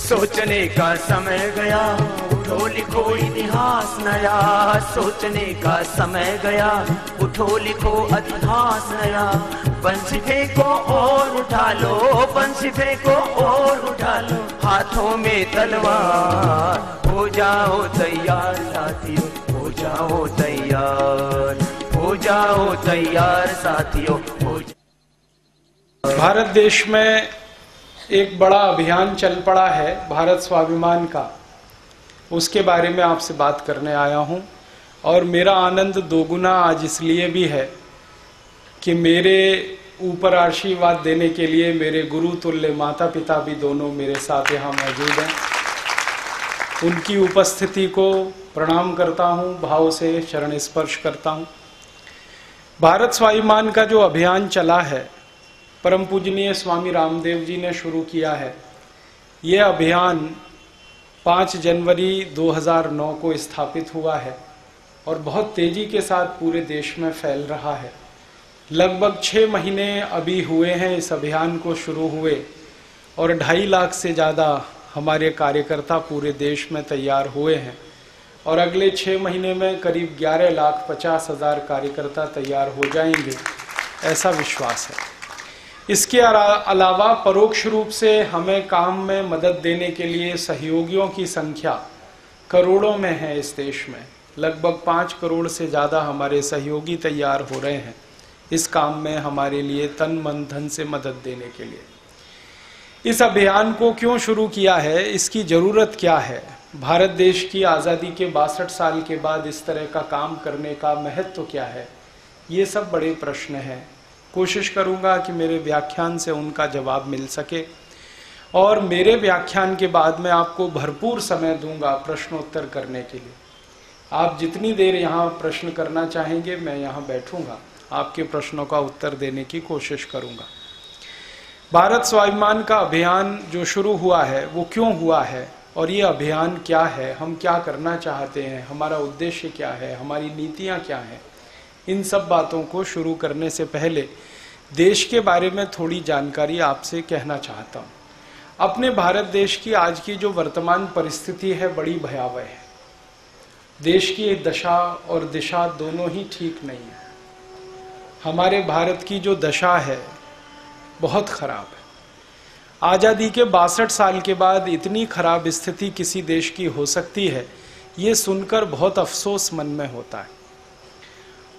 सोचने का समय गया, उठो लिखो इतिहास नया। सोचने का समय गया, उठो लिखो इतिहास नया। बंसी फेंको और उठा लो, बंसी फेंको और उठा लो, हाथों में तलवार। हो जाओ तैयार साथियों, हो जाओ तैयार, हो जाओ तैयार साथियों, हो जाओ। भारत देश में एक बड़ा अभियान चल पड़ा है भारत स्वाभिमान का, उसके बारे में आपसे बात करने आया हूं। और मेरा आनंद दोगुना आज इसलिए भी है कि मेरे ऊपर आशीर्वाद देने के लिए मेरे गुरु तुल्य माता पिता भी दोनों मेरे साथ यहाँ मौजूद हैं। उनकी उपस्थिति को प्रणाम करता हूँ, भाव से चरण स्पर्श करता हूँ। भारत स्वाभिमान का जो अभियान चला है, परम पूजनीय स्वामी रामदेव जी ने शुरू किया है। ये अभियान 5 जनवरी 2009 को स्थापित हुआ है और बहुत तेजी के साथ पूरे देश में फैल रहा है। लगभग 6 महीने अभी हुए हैं इस अभियान को शुरू हुए और 2.5 लाख से ज़्यादा हमारे कार्यकर्ता पूरे देश में तैयार हुए हैं और अगले 6 महीने में करीब 11,50,000 कार्यकर्ता तैयार हो जाएंगे, ऐसा विश्वास है। इसके अलावा परोक्ष रूप से हमें काम में मदद देने के लिए सहयोगियों की संख्या करोड़ों में है इस देश में। लगभग 5 करोड़ से ज़्यादा हमारे सहयोगी तैयार हो रहे हैं इस काम में हमारे लिए तन मन धन से मदद देने के लिए। इस अभियान को क्यों शुरू किया है, इसकी ज़रूरत क्या है, भारत देश की आज़ादी के 62 साल के बाद इस तरह का काम करने का महत्व क्या है, ये सब बड़े प्रश्न हैं। कोशिश करूंगा कि मेरे व्याख्यान से उनका जवाब मिल सके और मेरे व्याख्यान के बाद मैं आपको भरपूर समय दूंगा प्रश्नोत्तर करने के लिए। आप जितनी देर यहाँ प्रश्न करना चाहेंगे मैं यहाँ बैठूंगा, आपके प्रश्नों का उत्तर देने की कोशिश करूंगा। भारत स्वाभिमान का अभियान जो शुरू हुआ है वो क्यों हुआ है और ये अभियान क्या है, हम क्या करना चाहते हैं, हमारा उद्देश्य क्या है, हमारी नीतियाँ क्या हैं, इन सब बातों को शुरू करने से पहले देश के बारे में थोड़ी जानकारी आपसे कहना चाहता हूँ। अपने भारत देश की आज की जो वर्तमान परिस्थिति है बड़ी भयावह है। देश की दशा और दिशा दोनों ही ठीक नहीं है। हमारे भारत की जो दशा है बहुत खराब है। आज़ादी के 62 साल के बाद इतनी खराब स्थिति किसी देश की हो सकती है, ये सुनकर बहुत अफसोस मन में होता है।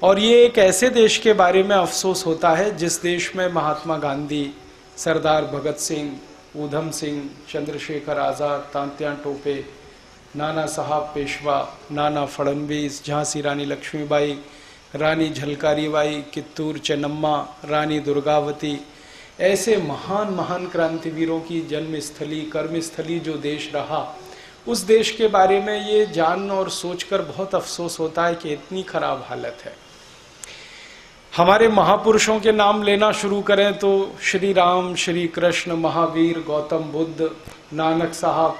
और ये एक ऐसे देश के बारे में अफसोस होता है जिस देश में महात्मा गांधी, सरदार भगत सिंह, ऊधम सिंह, चंद्रशेखर आज़ाद, तात्या टोपे, नाना साहब पेशवा, नाना फडणवीस, झांसी रानी लक्ष्मीबाई, रानी झलकारी बाई, कित्तूर चेन्नम्मा, रानी दुर्गावती, ऐसे महान महान क्रांतिवीरों की जन्मस्थली कर्मस्थली जो देश रहा, उस देश के बारे में ये जान और सोचकर बहुत अफसोस होता है कि इतनी खराब हालत है। हमारे महापुरुषों के नाम लेना शुरू करें तो श्री राम, श्री कृष्ण, महावीर, गौतम बुद्ध, नानक साहब,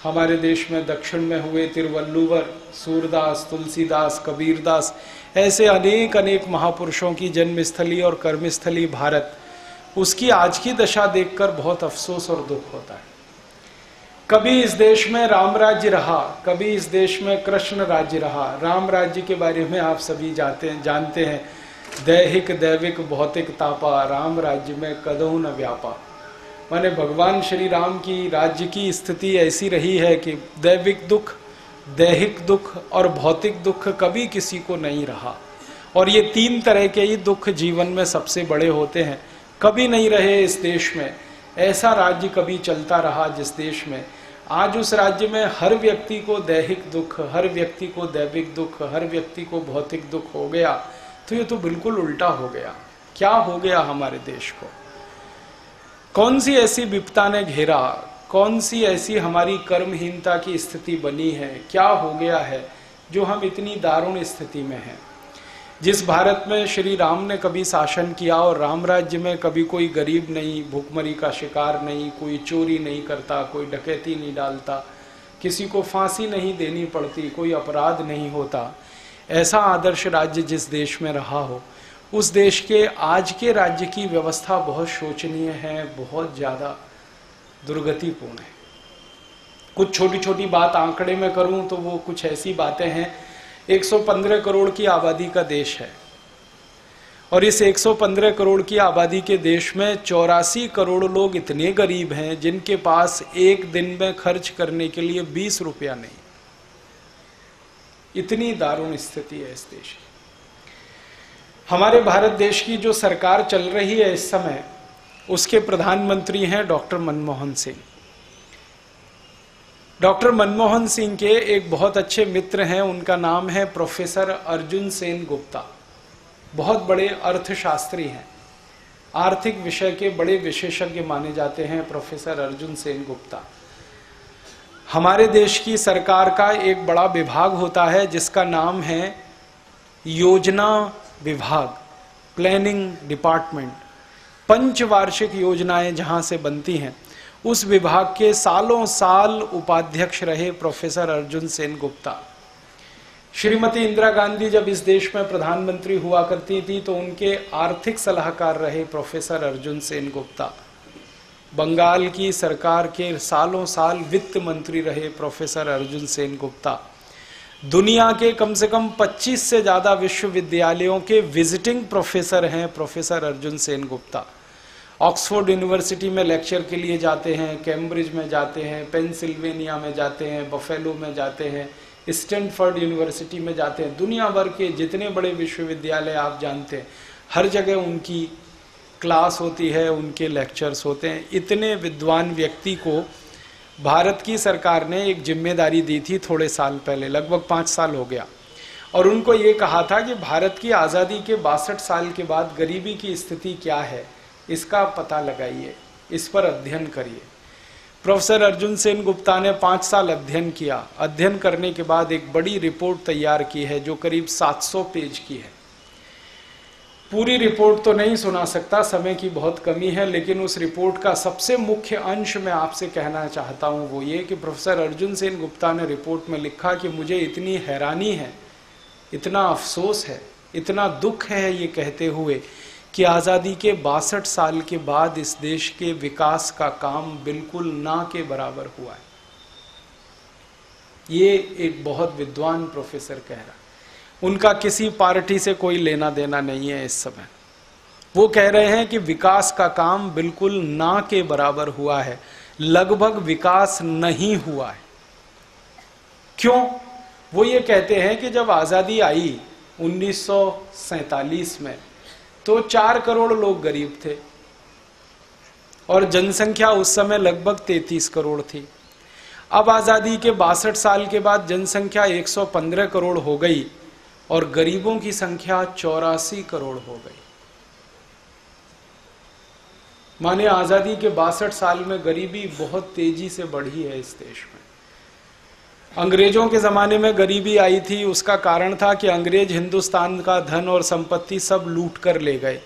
हमारे देश में दक्षिण में हुए तिरुवल्लुवर, सूरदास, तुलसीदास, कबीरदास, ऐसे अनेक अनेक महापुरुषों की जन्मस्थली और कर्मस्थली भारत, उसकी आज की दशा देखकर बहुत अफसोस और दुख होता है। कभी इस देश में राम राज्य रहा, कभी इस देश में कृष्ण राज्य रहा। राम राज्य के बारे में आप सभी जानते हैं, दैहिक दैविक भौतिक तापा, राम राज्य में कदहु न व्यापा। माने भगवान श्री राम की राज्य की स्थिति ऐसी रही है कि दैविक दुख, दैहिक दुख और भौतिक दुख कभी किसी को नहीं रहा। और ये 3 तरह के ही दुख जीवन में सबसे बड़े होते हैं। कभी नहीं रहे इस देश में ऐसा राज्य, कभी चलता रहा जिस देश में आज उस राज्य में हर व्यक्ति को दैहिक दुख, हर व्यक्ति को दैविक दुख, हर व्यक्ति को भौतिक दुख हो गया, तो ये तो बिल्कुल उल्टा हो गया। क्या हो गया हमारे देश को? कौन सी ऐसी विपदा ने घेरा, कौन सी ऐसी हमारी कर्महीनता की स्थिति बनी है, क्या हो गया है जो हम इतनी दारुण स्थिति में हैं? जिस भारत में श्री राम ने कभी शासन किया और राम राज्य में कभी कोई गरीब नहीं, भूखमरी का शिकार नहीं, कोई चोरी नहीं करता, कोई डकैती नहीं डालता, किसी को फांसी नहीं देनी पड़ती, कोई अपराध नहीं होता, ऐसा आदर्श राज्य जिस देश में रहा हो, उस देश के आज के राज्य की व्यवस्था बहुत शोचनीय है, बहुत ज़्यादा दुर्गतिपूर्ण है। कुछ छोटी छोटी बात आंकड़े में करूं तो वो कुछ ऐसी बातें हैं। 115 करोड़ की आबादी का देश है और इस 115 करोड़ की आबादी के देश में 84 करोड़ लोग इतने गरीब हैं जिनके पास एक दिन में खर्च करने के लिए 20 रुपया नहीं। इतनी दारुण स्थिति है इस देश की। हमारे भारत देश की जो सरकार चल रही है इस समय, उसके प्रधानमंत्री हैं डॉक्टर मनमोहन सिंह। डॉक्टर मनमोहन सिंह के एक बहुत अच्छे मित्र हैं, उनका नाम है प्रोफेसर अर्जुन सेन गुप्ता। बहुत बड़े अर्थशास्त्री हैं, आर्थिक विषय के बड़े विशेषज्ञ माने जाते हैं प्रोफेसर अर्जुन सेन गुप्ता। हमारे देश की सरकार का एक बड़ा विभाग होता है जिसका नाम है योजना विभाग, प्लानिंग डिपार्टमेंट। पंचवार्षिक योजनाएं जहां से बनती हैं, उस विभाग के सालों साल उपाध्यक्ष रहे प्रोफेसर अर्जुन सेन गुप्ता। श्रीमती इंदिरा गांधी जब इस देश में प्रधानमंत्री हुआ करती थी तो उनके आर्थिक सलाहकार रहे प्रोफेसर अर्जुन सेन गुप्ता। बंगाल की सरकार के सालों साल वित्त मंत्री रहे प्रोफेसर अर्जुन सेन गुप्ता। दुनिया के कम से कम 25 से ज्यादा विश्वविद्यालयों के विजिटिंग प्रोफेसर हैं professor Arjun Sen Gupta. Oxford university में लेक्चर के लिए जाते हैं, कैम्ब्रिज में जाते हैं, पेंसिल्वेनिया में जाते हैं, बफेलो में जाते हैं, स्टैनफोर्ड यूनिवर्सिटी में जाते हैं। दुनिया भर के जितने बड़े विश्वविद्यालय आप जानते हैं, हर जगह उनकी क्लास होती है, उनके लेक्चर्स होते हैं। इतने विद्वान व्यक्ति को भारत की सरकार ने एक जिम्मेदारी दी थी थोड़े साल पहले, लगभग 5 साल हो गया, और उनको ये कहा था कि भारत की आज़ादी के 62 साल के बाद गरीबी की स्थिति क्या है, इसका पता लगाइए, इस पर अध्ययन करिए। प्रोफेसर अर्जुन सेन गुप्ता ने 5 साल अध्ययन किया। अध्ययन करने के बाद एक बड़ी रिपोर्ट तैयार की है जो करीब 700 पेज की है। पूरी रिपोर्ट तो नहीं सुना सकता, समय की बहुत कमी है, लेकिन उस रिपोर्ट का सबसे मुख्य अंश मैं आपसे कहना चाहता हूं वो ये कि प्रोफेसर अर्जुन सेन गुप्ता ने रिपोर्ट में लिखा कि मुझे इतनी हैरानी है, इतना अफसोस है, इतना दुख है ये कहते हुए कि आज़ादी के 62 साल के बाद इस देश के विकास का काम बिल्कुल ना के बराबर हुआ है। ये एक बहुत विद्वान प्रोफेसर कह रहा है। उनका किसी पार्टी से कोई लेना देना नहीं है इस समय। वो कह रहे हैं कि विकास का काम बिल्कुल ना के बराबर हुआ है, लगभग विकास नहीं हुआ है। क्यों? वो ये कहते हैं कि जब आज़ादी आई 1947 में तो 4 करोड़ लोग गरीब थे और जनसंख्या उस समय लगभग 33 करोड़ थी। अब आज़ादी के 62 साल के बाद जनसंख्या 115 करोड़ हो गई और गरीबों की संख्या 84 करोड़ हो गई। माने आज़ादी के 62 साल में गरीबी बहुत तेजी से बढ़ी है इस देश में। अंग्रेजों के ज़माने में गरीबी आई थी, उसका कारण था कि अंग्रेज हिंदुस्तान का धन और संपत्ति सब लूट कर ले गए,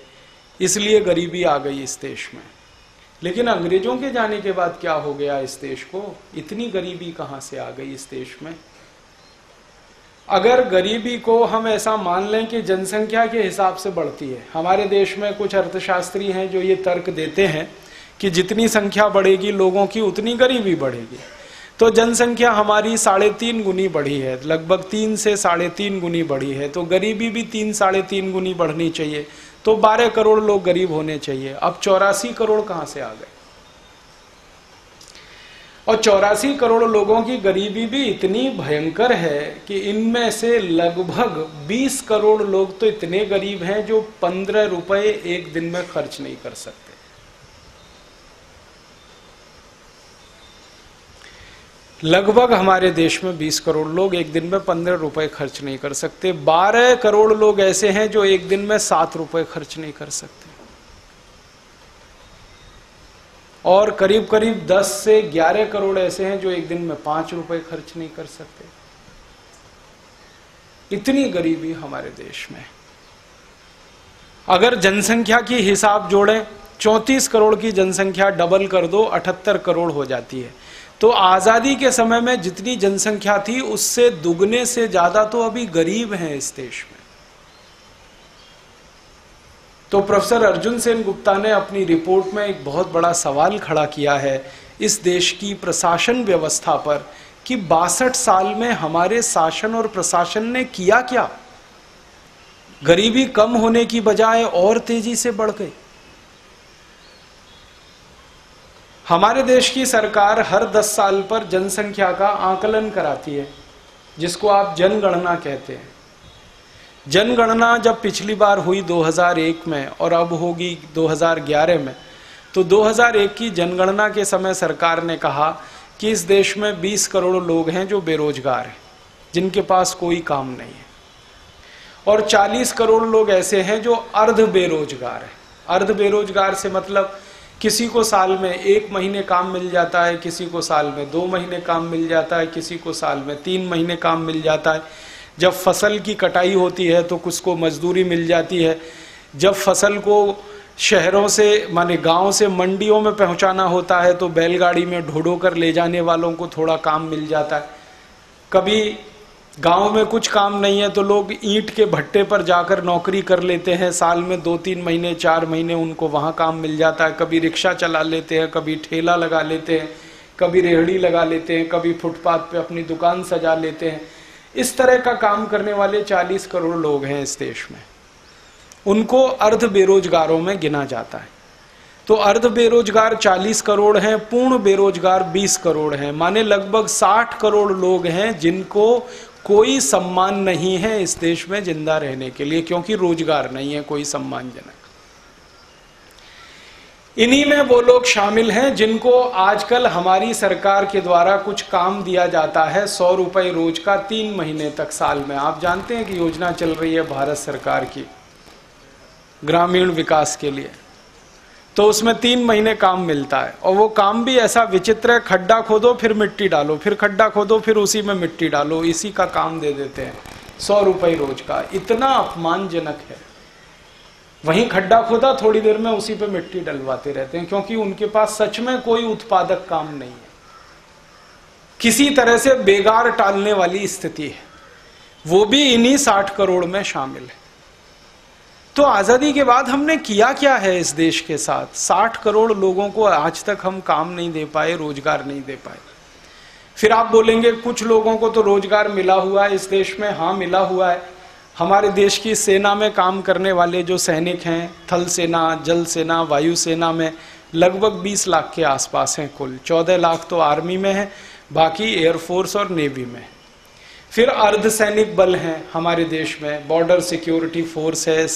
इसलिए गरीबी आ गई इस देश में। लेकिन अंग्रेजों के जाने के बाद क्या हो गया इस देश को? इतनी गरीबी कहाँ से आ गई इस देश में? अगर गरीबी को हम ऐसा मान लें कि जनसंख्या के हिसाब से बढ़ती है, हमारे देश में कुछ अर्थशास्त्री हैं जो ये तर्क देते हैं कि जितनी संख्या बढ़ेगी लोगों की उतनी गरीबी बढ़ेगी। तो जनसंख्या हमारी 3.5 गुनी बढ़ी है, लगभग 3 से 3.5 गुनी बढ़ी है, तो गरीबी भी 3-3.5 गुनी बढ़नी चाहिए, तो 12 करोड़ लोग गरीब होने चाहिए। अब 84 करोड़ कहाँ से आ गए? और 84 करोड़ लोगों की गरीबी भी इतनी भयंकर है कि इनमें से लगभग 20 करोड़ लोग तो इतने गरीब हैं जो 15 रुपए एक दिन में खर्च नहीं कर सकते। लगभग हमारे देश में 20 करोड़ लोग एक दिन में 15 रुपए खर्च नहीं कर सकते। 12 करोड़ लोग ऐसे हैं जो एक दिन में 7 रुपए खर्च नहीं कर सकते, और करीब करीब 10 से 11 करोड़ ऐसे हैं जो एक दिन में 5 रुपए खर्च नहीं कर सकते। इतनी गरीबी हमारे देश में। अगर जनसंख्या की हिसाब जोड़ें, 34 करोड़ की जनसंख्या डबल कर दो, 78 करोड़ हो जाती है। तो आज़ादी के समय में जितनी जनसंख्या थी उससे दुगने से ज्यादा तो अभी गरीब हैं इस देश में। तो प्रोफेसर अर्जुन सेन गुप्ता ने अपनी रिपोर्ट में एक बहुत बड़ा सवाल खड़ा किया है। इस देश की प्रशासन व्यवस्था पर कि 62 साल में हमारे शासन और प्रशासन ने किया क्या। गरीबी कम होने की बजाय और तेजी से बढ़ गई। हमारे देश की सरकार हर 10 साल पर जनसंख्या का आकलन कराती है, जिसको आप जनगणना कहते हैं। जनगणना जब पिछली बार हुई 2001 में और अब होगी 2011 में, तो 2001 की जनगणना के समय सरकार ने कहा कि इस देश में 20 करोड़ लोग हैं जो बेरोजगार हैं, जिनके पास कोई काम नहीं है, और 40 करोड़ लोग ऐसे हैं जो अर्ध बेरोजगार हैं। अर्ध बेरोजगार से मतलब किसी को साल में 1 महीने काम मिल जाता है, किसी को साल में 2 महीने काम मिल जाता है, किसी को साल में 3 महीने काम मिल जाता है। जब फसल की कटाई होती है तो कुछ को मजदूरी मिल जाती है। जब फसल को शहरों से माने गांव से मंडियों में पहुंचाना होता है तो बैलगाड़ी में ढो कर ले जाने वालों को थोड़ा काम मिल जाता है। कभी गांव में कुछ काम नहीं है तो लोग ईंट के भट्टे पर जाकर नौकरी कर लेते हैं, साल में 2-3 महीने 4 महीने उनको वहाँ काम मिल जाता है। कभी रिक्शा चला लेते हैं, कभी ठेला लगा लेते हैं, कभी रेहड़ी लगा लेते हैं, कभी फुटपाथ पे अपनी दुकान सजा लेते हैं। इस तरह का काम करने वाले 40 करोड़ लोग हैं इस देश में, उनको अर्ध बेरोजगारों में गिना जाता है। तो अर्ध बेरोजगार 40 करोड़ हैं, पूर्ण बेरोजगार 20 करोड़ हैं, माने लगभग 60 करोड़ लोग हैं जिनको कोई सम्मान नहीं है इस देश में जिंदा रहने के लिए, क्योंकि रोजगार नहीं है कोई सम्मानजनक। इन्हीं में वो लोग शामिल हैं जिनको आजकल हमारी सरकार के द्वारा कुछ काम दिया जाता है, 100 रुपए रोज का 3 महीने तक साल में। आप जानते हैं कि योजना चल रही है भारत सरकार की ग्रामीण विकास के लिए, तो उसमें 3 महीने काम मिलता है। और वो काम भी ऐसा विचित्र है, खड्डा खोदो फिर मिट्टी डालो, फिर खड्डा खोदो फिर उसी में मिट्टी डालो, इसी का काम दे देते हैं 100 रुपए रोज का। इतना अपमानजनक है। वहीं खड्डा खोदा, थोड़ी देर में उसी पे मिट्टी डलवाते रहते हैं, क्योंकि उनके पास सच में कोई उत्पादक काम नहीं है। किसी तरह से बेगार टालने वाली स्थिति है, वो भी इन्हीं 60 करोड़ में शामिल है। तो आजादी के बाद हमने किया क्या है इस देश के साथ? 60 करोड़ लोगों को आज तक हम काम नहीं दे पाए, रोजगार नहीं दे पाए। फिर आप बोलेंगे कुछ लोगों को तो रोजगार मिला हुआ है इस देश में। हाँ, मिला हुआ है। हमारे देश की सेना में काम करने वाले जो सैनिक हैं, थल सेना, जल सेना, वायु सेना में लगभग 20 लाख के आसपास हैं कुल। 14 लाख तो आर्मी में है, बाकी एयरफोर्स और नेवी में। फिर अर्धसैनिक बल हैं हमारे देश में, बॉर्डर सिक्योरिटी फोर्स है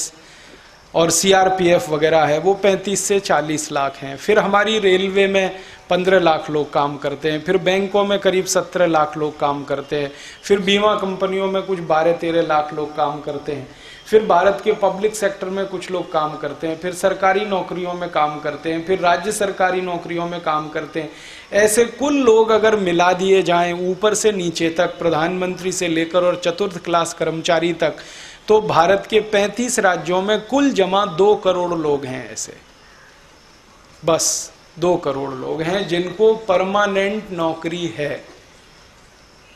और सीआरपीएफ वगैरह है, वो 35 से 40 लाख हैं। फिर हमारी रेलवे में 15 लाख लोग काम करते हैं। फिर बैंकों में करीब 17 लाख लोग काम करते हैं। फिर बीमा कंपनियों में कुछ 12-13 लाख लोग काम करते हैं। फिर भारत के पब्लिक सेक्टर में कुछ लोग काम करते हैं। फिर सरकारी नौकरियों में काम करते हैं। फिर राज्य सरकारी नौकरियों में काम करते हैं। ऐसे कुल लोग अगर मिला दिए जाएं ऊपर से नीचे तक, प्रधानमंत्री से लेकर और चतुर्थ क्लास कर्मचारी तक, तो भारत के 35 राज्यों में कुल जमा 2 करोड़ लोग हैं ऐसे। बस 2 करोड़ लोग हैं जिनको परमानेंट नौकरी है,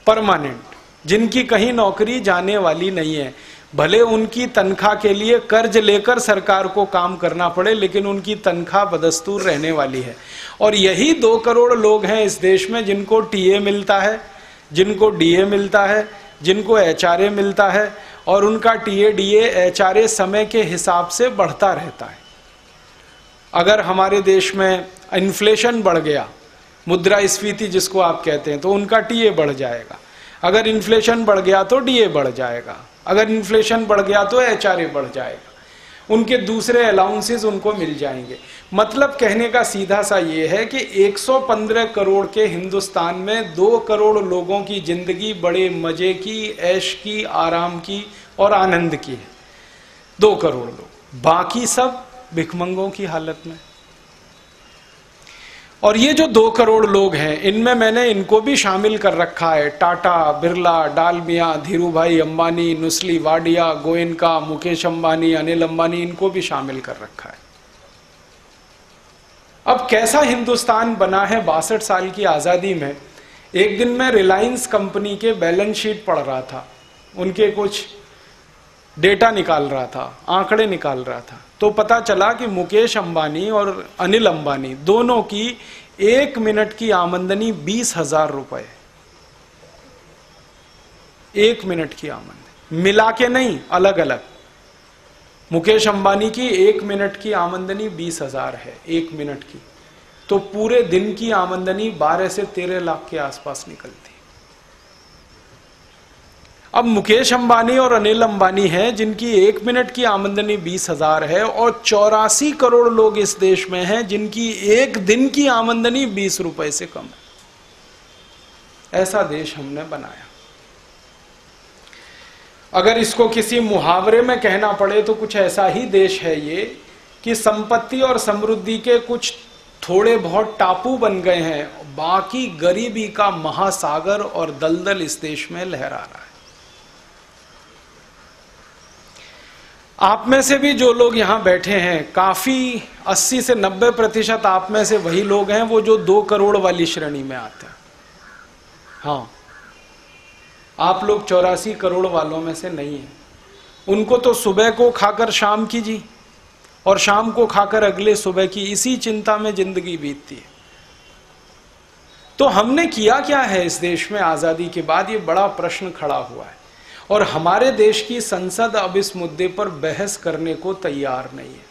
परमानेंट, जिनकी कहीं नौकरी जाने वाली नहीं है। भले उनकी तनख्वाह के लिए कर्ज लेकर सरकार को काम करना पड़े, लेकिन उनकी तनख्वाह बदस्तूर रहने वाली है। और यही 2 करोड़ लोग हैं इस देश में जिनको टीए मिलता है, जिनको डीए मिलता है, जिनको एचआरए मिलता है, और उनका टीए डीए एचआरए समय के हिसाब से बढ़ता रहता है। अगर हमारे देश में इन्फ्लेशन बढ़ गया, मुद्रास्फीति जिसको आप कहते हैं, तो उनका टीए बढ़ जाएगा। अगर इन्फ्लेशन बढ़ गया तो डीए बढ़ जाएगा। अगर इन्फ्लेशन बढ़ गया तो एचआरए बढ़ जाएगा। उनके दूसरे अलाउंसेस उनको मिल जाएंगे। मतलब कहने का सीधा सा ये है कि 115 करोड़ के हिंदुस्तान में 2 करोड़ लोगों की जिंदगी बड़े मजे की, ऐश की, आराम की और आनंद की है। 2 करोड़ लोग, बाकी सब भिखमंगों की हालत में। और ये जो 2 करोड़ लोग हैं, इनमें मैंने इनको भी शामिल कर रखा है। टाटा, बिरला, डालमिया, धीरू भाई अंबानी, नुस्ली वाडिया, गोयनका, मुकेश अंबानी, अनिल अंबानी, इनको भी शामिल कर रखा है। अब कैसा हिंदुस्तान बना है 62 साल की आजादी में? एक दिन मैं रिलायंस कंपनी के बैलेंस शीट पढ़ रहा था, उनके कुछ डेटा निकाल रहा था, आंकड़े निकाल रहा था, तो पता चला कि मुकेश अंबानी और अनिल अंबानी दोनों की 1 मिनट की आमदनी 20,000 रुपए। 1 मिनट की आमदनी मिला के नहीं, अलग अलग। मुकेश अंबानी की 1 मिनट की आमदनी 20,000 है 1 मिनट की, तो पूरे दिन की आमदनी 12 से 13 लाख के आसपास निकलती। अब मुकेश अंबानी और अनिल अंबानी हैं जिनकी 1 मिनट की आमदनी 20,000 है, और 84 करोड़ लोग इस देश में हैं जिनकी 1 दिन की आमदनी 20 रुपए से कम है। ऐसा देश हमने बनाया। अगर इसको किसी मुहावरे में कहना पड़े तो कुछ ऐसा ही देश है ये, कि संपत्ति और समृद्धि के कुछ थोड़े बहुत टापू बन गए हैं, बाकी गरीबी का महासागर और दलदल इस देश में लहरा रहा है। आप में से भी जो लोग यहां बैठे हैं, काफी 80 से 90% आप में से वही लोग हैं वो जो 2 करोड़ वाली श्रेणी में आते हैं। हाँ, आप लोग 84 करोड़ वालों में से नहीं हैं। उनको तो सुबह को खाकर शाम की जी, और शाम को खाकर अगले सुबह की, इसी चिंता में जिंदगी बीतती है। तो हमने किया क्या है इस देश में आजादी के बाद, ये बड़ा प्रश्न खड़ा हुआ है। और हमारे देश की संसद अब इस मुद्दे पर बहस करने को तैयार नहीं है।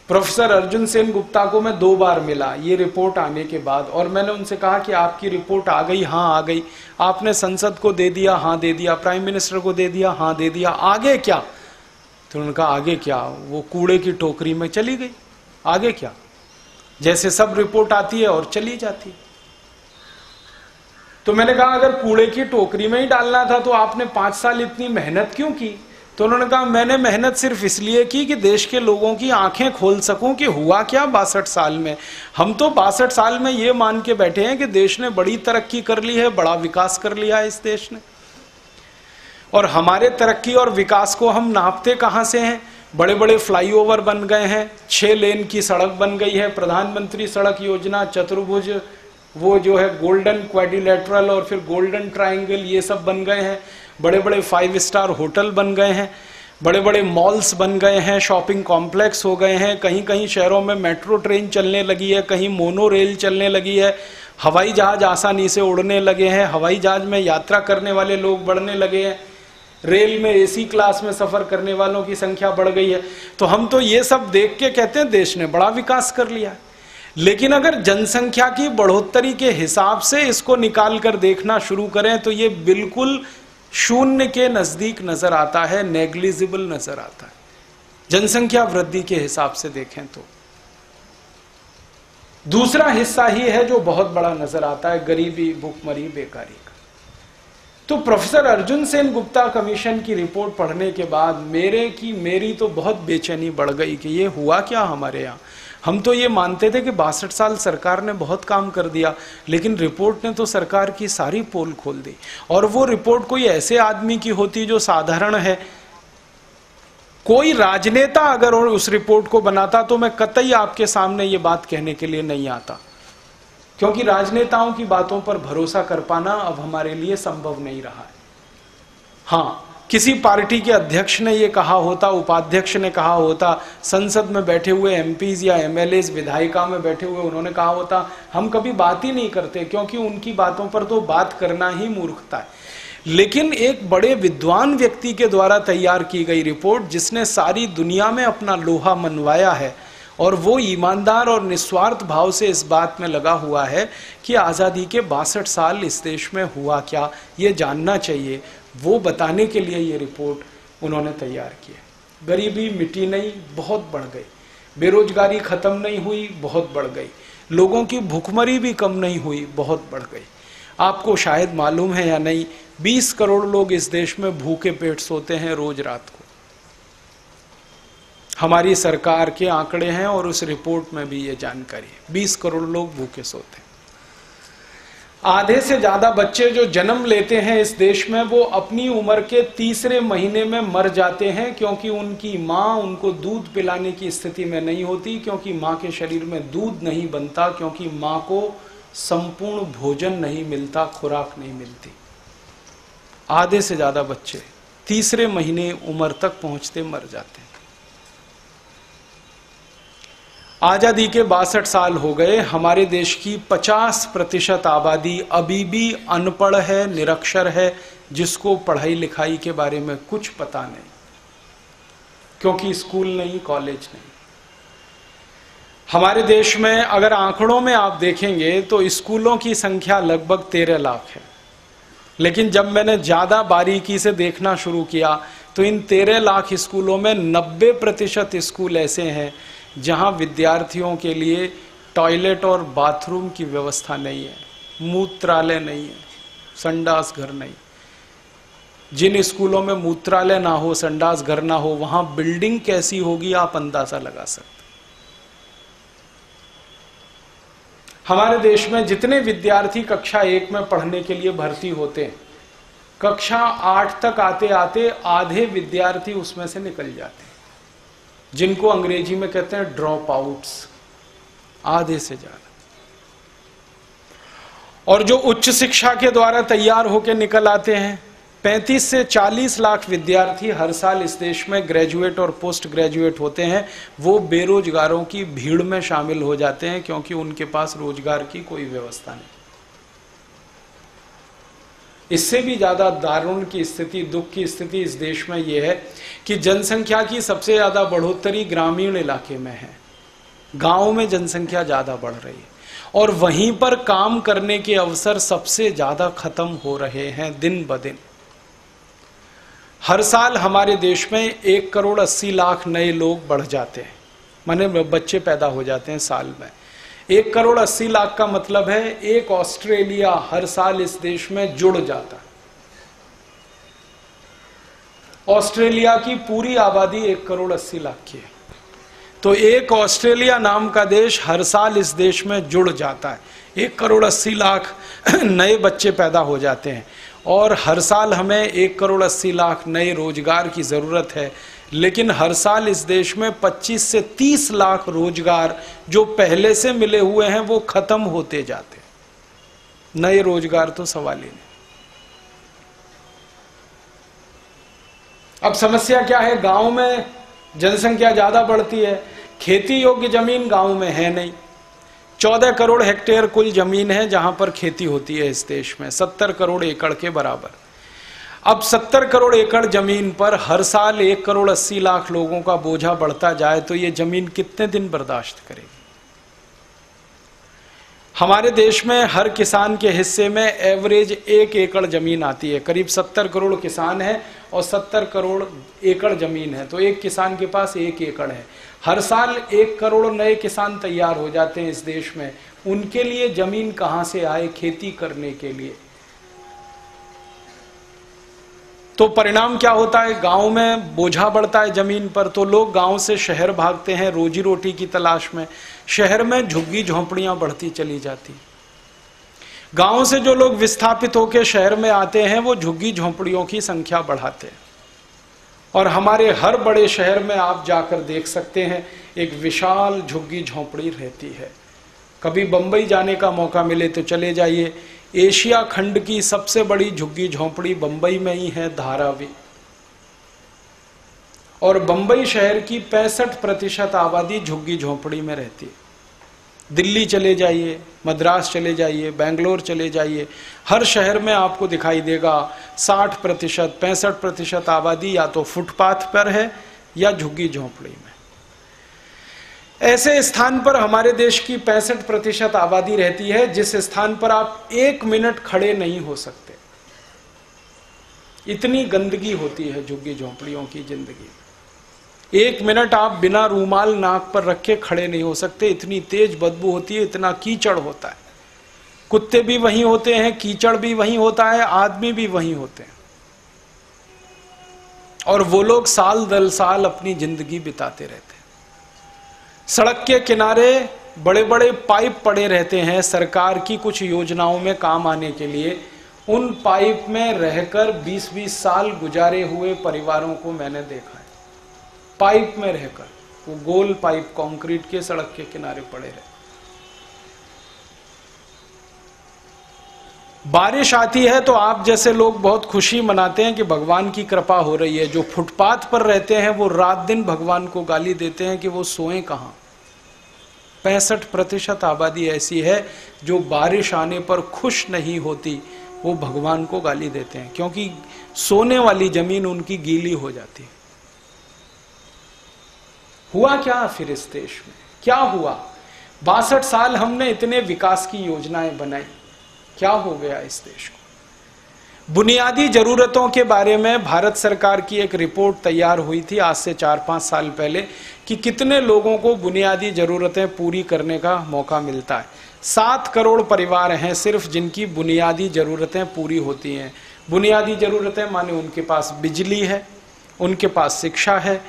प्रोफेसर अर्जुन सेन गुप्ता को मैं 2 बार मिला ये रिपोर्ट आने के बाद, और मैंने उनसे कहा कि आपकी रिपोर्ट आ गई? हाँ आ गई। आपने संसद को दे दिया? हाँ दे दिया। प्राइम मिनिस्टर को दे दिया? हाँ दे दिया। आगे क्या? तो उन्होंने कहा आगे क्या, वो कूड़े की टोकरी में चली गई। आगे क्या? जैसे सब रिपोर्ट आती है और चली जाती है। तो मैंने कहा अगर कूड़े की टोकरी में ही डालना था तो आपने 5 साल इतनी मेहनत क्यों की? तो उन्होंने कहा मैंने मेहनत सिर्फ इसलिए की कि देश के लोगों की आंखें खोल सकूं कि हुआ क्या 62 साल में। हम तो 62 साल में ये मान के बैठे हैं कि देश ने बड़ी तरक्की कर ली है, बड़ा विकास कर लिया है इस देश ने। और हमारे तरक्की और विकास को हम नापते कहां से हैं? बड़े बड़े फ्लाईओवर बन गए हैं, 6 लेन की सड़क बन गई है, प्रधानमंत्री सड़क योजना, चतुर्भुज, वो जो है गोल्डन क्वाड्रिलेटरल और फिर गोल्डन ट्रायंगल, ये सब बन गए हैं। बड़े बड़े 5 स्टार होटल बन गए हैं, बड़े बड़े मॉल्स बन गए हैं, शॉपिंग कॉम्प्लेक्स हो गए हैं। कहीं कहीं शहरों में मेट्रो ट्रेन चलने लगी है, कहीं मोनो रेल चलने लगी है, हवाई जहाज आसानी से उड़ने लगे हैं, हवाई जहाज में यात्रा करने वाले लोग बढ़ने लगे हैं, रेल में AC क्लास में सफर करने वालों की संख्या बढ़ गई है। तो हम तो ये सब देख के कहते हैं देश ने बड़ा विकास कर लिया है। लेकिन अगर जनसंख्या की बढ़ोतरी के हिसाब से इसको निकाल कर देखना शुरू करें तो ये बिल्कुल शून्य के नजदीक नजर आता है, नेग्लिजिबल नजर आता है जनसंख्या वृद्धि के हिसाब से देखें तो। दूसरा हिस्सा ही है जो बहुत बड़ा नजर आता है, गरीबी, भुखमरी, बेकारी का। तो प्रोफेसर अर्जुन सेन गुप्ता कमीशन की रिपोर्ट पढ़ने के बाद मेरी तो बहुत बेचैनी बढ़ गई कि ये हुआ क्या हमारे यहाँ। हम तो ये मानते थे कि 62 साल सरकार ने बहुत काम कर दिया, लेकिन रिपोर्ट ने तो सरकार की सारी पोल खोल दी। और वो रिपोर्ट कोई ऐसे आदमी की होती जो साधारण है, कोई राजनेता अगर उस रिपोर्ट को बनाता तो मैं कतई आपके सामने ये बात कहने के लिए नहीं आता, क्योंकि राजनेताओं की बातों पर भरोसा कर पाना अब हमारे लिए संभव नहीं रहा है। हाँ, किसी पार्टी के अध्यक्ष ने ये कहा होता, उपाध्यक्ष ने कहा होता, संसद में बैठे हुए MPs या MLAs विधायिका में बैठे हुए उन्होंने कहा होता, हम कभी बात ही नहीं करते क्योंकि उनकी बातों पर तो बात करना ही मूर्खता है। लेकिन एक बड़े विद्वान व्यक्ति के द्वारा तैयार की गई रिपोर्ट, जिसने सारी दुनिया में अपना लोहा मनवाया है, और वो ईमानदार और निस्वार्थ भाव से इस बात में लगा हुआ है कि आज़ादी के 62 साल इस देश में हुआ क्या, ये जानना चाहिए, वो बताने के लिए ये रिपोर्ट उन्होंने तैयार की है। गरीबी मिटी नहीं, बहुत बढ़ गई। बेरोजगारी खत्म नहीं हुई, बहुत बढ़ गई। लोगों की भुखमरी भी कम नहीं हुई, बहुत बढ़ गई। आपको शायद मालूम है या नहीं, 20 करोड़ लोग इस देश में भूखे पेट सोते हैं रोज रात को। हमारी सरकार के आंकड़े हैं और उस रिपोर्ट में भी ये जानकारी है, 20 करोड़ लोग भूखे सोते हैं। आधे से ज्यादा बच्चे जो जन्म लेते हैं इस देश में, वो अपनी उम्र के 3रे महीने में मर जाते हैं, क्योंकि उनकी माँ उनको दूध पिलाने की स्थिति में नहीं होती, क्योंकि माँ के शरीर में दूध नहीं बनता, क्योंकि माँ को संपूर्ण भोजन नहीं मिलता, खुराक नहीं मिलती। आधे से ज्यादा बच्चे 3रे महीने उम्र तक पहुंचते मर जाते हैं। आजादी के 62 साल हो गए, हमारे देश की 50% आबादी अभी भी अनपढ़ है, निरक्षर है, जिसको पढ़ाई लिखाई के बारे में कुछ पता नहीं, क्योंकि स्कूल नहीं, कॉलेज नहीं। हमारे देश में अगर आंकड़ों में आप देखेंगे तो स्कूलों की संख्या लगभग 13 लाख है, लेकिन जब मैंने ज्यादा बारीकी से देखना शुरू किया तो इन 13 लाख स्कूलों में 90% स्कूल ऐसे हैं जहां विद्यार्थियों के लिए टॉयलेट और बाथरूम की व्यवस्था नहीं है, मूत्रालय नहीं है, संडास घर नहीं। जिन स्कूलों में मूत्रालय ना हो, संडास घर ना हो, वहां बिल्डिंग कैसी होगी आप अंदाजा लगा सकते। हमारे देश में जितने विद्यार्थी कक्षा 1 में पढ़ने के लिए भर्ती होते हैं, कक्षा 8 तक आते आते आधे विद्यार्थी उसमें से निकल जाते हैं, जिनको अंग्रेजी में कहते हैं ड्रॉप आउट्स, आधे से ज्यादा। और जो उच्च शिक्षा के द्वारा तैयार होकर निकल आते हैं, 35 से 40 लाख विद्यार्थी हर साल इस देश में ग्रेजुएट और पोस्ट ग्रेजुएट होते हैं, वो बेरोजगारों की भीड़ में शामिल हो जाते हैं, क्योंकि उनके पास रोजगार की कोई व्यवस्था नहीं। इससे भी ज्यादा दारुण की स्थिति, दुख की स्थिति इस देश में यह है कि जनसंख्या की सबसे ज्यादा बढ़ोतरी ग्रामीण इलाके में है, गांव में जनसंख्या ज्यादा बढ़ रही है, और वहीं पर काम करने के अवसर सबसे ज्यादा खत्म हो रहे हैं दिन ब दिन। हर साल हमारे देश में 1,80,00,000 नए लोग बढ़ जाते हैं, माने बच्चे पैदा हो जाते हैं साल में। 1,80,00,000 का मतलब है एक ऑस्ट्रेलिया हर साल इस देश में जुड़ जाता है। ऑस्ट्रेलिया की पूरी आबादी 1,80,00,000 की है, तो एक ऑस्ट्रेलिया नाम का देश हर साल इस देश में जुड़ जाता है। 1,80,00,000 नए बच्चे पैदा हो जाते हैं, और हर साल हमें 1,80,00,000 नए रोजगार की जरूरत है, लेकिन हर साल इस देश में 25 से 30 लाख रोजगार जो पहले से मिले हुए हैं वो खत्म होते जाते हैं। नए रोजगार तो सवाल ही नहीं। अब समस्या क्या है, गांव में जनसंख्या ज्यादा बढ़ती है, खेती योग्य जमीन गांव में है नहीं। 14 करोड़ हेक्टेयर कुल जमीन है जहां पर खेती होती है इस देश में, 70 करोड़ एकड़ के बराबर। अब 70 करोड़ एकड़ जमीन पर हर साल 1,80,00,000 लोगों का बोझा बढ़ता जाए तो ये जमीन कितने दिन बर्दाश्त करेगी। हमारे देश में हर किसान के हिस्से में एवरेज 1 एकड़ जमीन आती है। करीब 70 करोड़ किसान है और 70 करोड़ एकड़ जमीन है, तो एक किसान के पास 1 एकड़ है। हर साल 1 करोड़ नए किसान तैयार हो जाते हैं इस देश में, उनके लिए जमीन कहां से आए खेती करने के लिए। तो परिणाम क्या होता है, गांव में बोझा बढ़ता है जमीन पर, तो लोग गांव से शहर भागते हैं रोजी रोटी की तलाश में। शहर में झुग्गी झोंपड़ियां बढ़ती चली जाती। गांव से जो लोग विस्थापित होकर शहर में आते हैं वो झुग्गी झोंपड़ियों की संख्या बढ़ाते हैं। और हमारे हर बड़े शहर में आप जाकर देख सकते हैं एक विशाल झुग्गी झोंपड़ी रहती है। कभी बंबई जाने का मौका मिले तो चले जाइए, एशिया खंड की सबसे बड़ी झुग्गी झोंपड़ी बंबई में ही है, धारावी। और बंबई शहर की 65% आबादी झुग्गी झोंपड़ी में रहती है। दिल्ली चले जाइए, मद्रास चले जाइए, बेंगलोर चले जाइए, हर शहर में आपको दिखाई देगा 60%, 65% आबादी या तो फुटपाथ पर है या झुग्गी झोंपड़ी में। ऐसे स्थान पर हमारे देश की 65% आबादी रहती है जिस स्थान पर आप 1 मिनट खड़े नहीं हो सकते। इतनी गंदगी होती है झुग्गी झोंपड़ियों की जिंदगी। 1 मिनट आप बिना रूमाल नाक पर रखे खड़े नहीं हो सकते, इतनी तेज बदबू होती है, इतना कीचड़ होता है। कुत्ते भी वहीं होते हैं, कीचड़ भी वहीं होता है, आदमी भी वहीं होते हैं, और वो लोग साल दर साल अपनी जिंदगी बिताते रहते हैं। सड़क के किनारे बड़े बड़े पाइप पड़े रहते हैं सरकार की कुछ योजनाओं में काम आने के लिए। उन पाइप में रहकर 20-20 साल गुजारे हुए परिवारों को मैंने देखा है। पाइप में रहकर, वो गोल पाइप कंक्रीट के सड़क के किनारे पड़े रहे। बारिश आती है तो आप जैसे लोग बहुत खुशी मनाते हैं कि भगवान की कृपा हो रही है। जो फुटपाथ पर रहते हैं वो रात दिन भगवान को गाली देते हैं कि वो सोएं कहां। 65% आबादी ऐसी है जो बारिश आने पर खुश नहीं होती, वो भगवान को गाली देते हैं, क्योंकि सोने वाली जमीन उनकी गीली हो जाती है। हुआ क्या फिर इस देश में, क्या हुआ? 62 साल हमने इतने विकास की योजनाएं बनाई, क्या हो गया इस देश को? बुनियादी जरूरतों के बारे में भारत सरकार की एक रिपोर्ट तैयार हुई थी आज से 4-5 साल पहले कि कितने लोगों को बुनियादी जरूरतें पूरी करने का मौका मिलता है। 7 करोड़ परिवार हैं सिर्फ जिनकी बुनियादी जरूरतें पूरी होती हैं। बुनियादी जरूरतें माने उनके पास बिजली है, उनके पास शिक्षा है,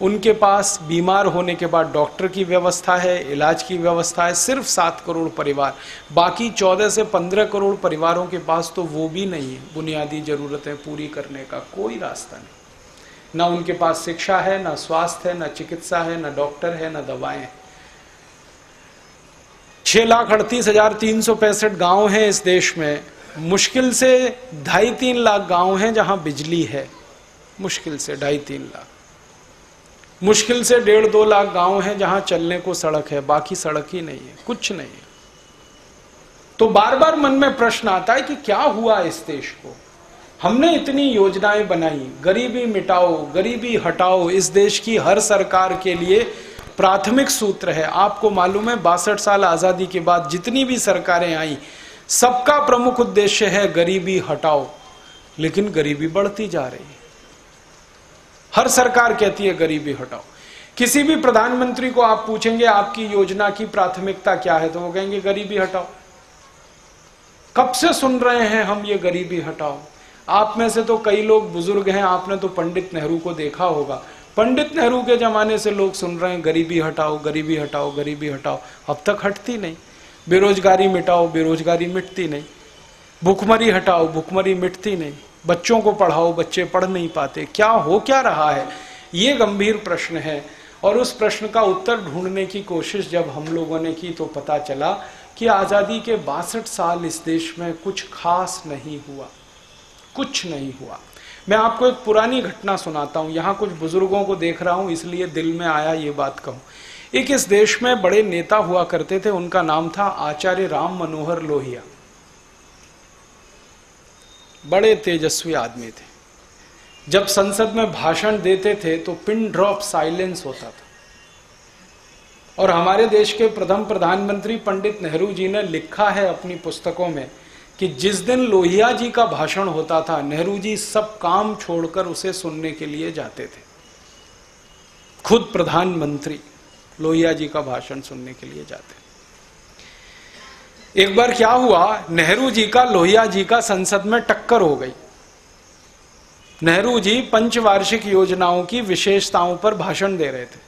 उनके पास बीमार होने के बाद डॉक्टर की व्यवस्था है, इलाज की व्यवस्था है। सिर्फ 7 करोड़ परिवार, बाकी 14 से 15 करोड़ परिवारों के पास तो वो भी नहीं है बुनियादी जरूरतें पूरी करने का कोई रास्ता नहीं। ना उनके पास शिक्षा है, ना स्वास्थ्य है, ना चिकित्सा है, ना डॉक्टर है, ना दवाएं हैं। 6,38,365 गांव हैं इस देश में। मुश्किल से 2.5-3 लाख गांव हैं जहां बिजली है, मुश्किल से 2.5-3 लाख। मुश्किल से 1.5-2 लाख गांव हैं जहां चलने को सड़क है, बाकी सड़क ही नहीं है, कुछ नहीं है। तो बार बार मन में प्रश्न आता है कि क्या हुआ इस देश को? हमने इतनी योजनाएं बनाई, गरीबी मिटाओ, गरीबी हटाओ, इस देश की हर सरकार के लिए प्राथमिक सूत्र है। आपको मालूम है 62 साल आजादी के बाद जितनी भी सरकारें आई, सबका प्रमुख उद्देश्य है गरीबी हटाओ, लेकिन गरीबी बढ़ती जा रही है। हर सरकार कहती है गरीबी हटाओ। किसी भी प्रधानमंत्री को आप पूछेंगे आपकी योजना की प्राथमिकता क्या है, तो वो कहेंगे गरीबी हटाओ। कब से सुन रहे हैं हम ये गरीबी हटाओ? आप में से तो कई लोग बुजुर्ग हैं, आपने तो पंडित नेहरू को देखा होगा। पंडित नेहरू के जमाने से लोग सुन रहे हैं गरीबी हटाओ, गरीबी हटाओ, गरीबी हटाओ, अब तक हटती नहीं। बेरोजगारी मिटाओ, बेरोजगारी मिटती नहीं। भुखमरी हटाओ, भुखमरी मिटती नहीं। बच्चों को पढ़ाओ, बच्चे पढ़ नहीं पाते। क्या हो क्या रहा है, ये गंभीर प्रश्न है। और उस प्रश्न का उत्तर ढूंढने की कोशिश जब हम लोगों ने की तो पता चला कि आज़ादी के 62 साल इस देश में कुछ खास नहीं हुआ, कुछ नहीं हुआ। मैं आपको एक पुरानी घटना सुनाता हूँ। यहाँ कुछ बुजुर्गों को देख रहा हूँ, इसलिए दिल में आया ये बात कहूँ। एक इस देश में बड़े नेता हुआ करते थे, उनका नाम था आचार्य राम मनोहर लोहिया। बड़े तेजस्वी आदमी थे। जब संसद में भाषण देते थे तो पिन ड्रॉप साइलेंस होता था। और हमारे देश के प्रथम प्रधानमंत्री पंडित नेहरू जी ने लिखा है अपनी पुस्तकों में कि जिस दिन लोहिया जी का भाषण होता था, नेहरू जी सब काम छोड़कर उसे सुनने के लिए जाते थे। खुद प्रधानमंत्री लोहिया जी का भाषण सुनने के लिए जाते। एक बार क्या हुआ, नेहरू जी का लोहिया जी का संसद में टक्कर हो गई। नेहरू जी पंचवार्षिक योजनाओं की विशेषताओं पर भाषण दे रहे थे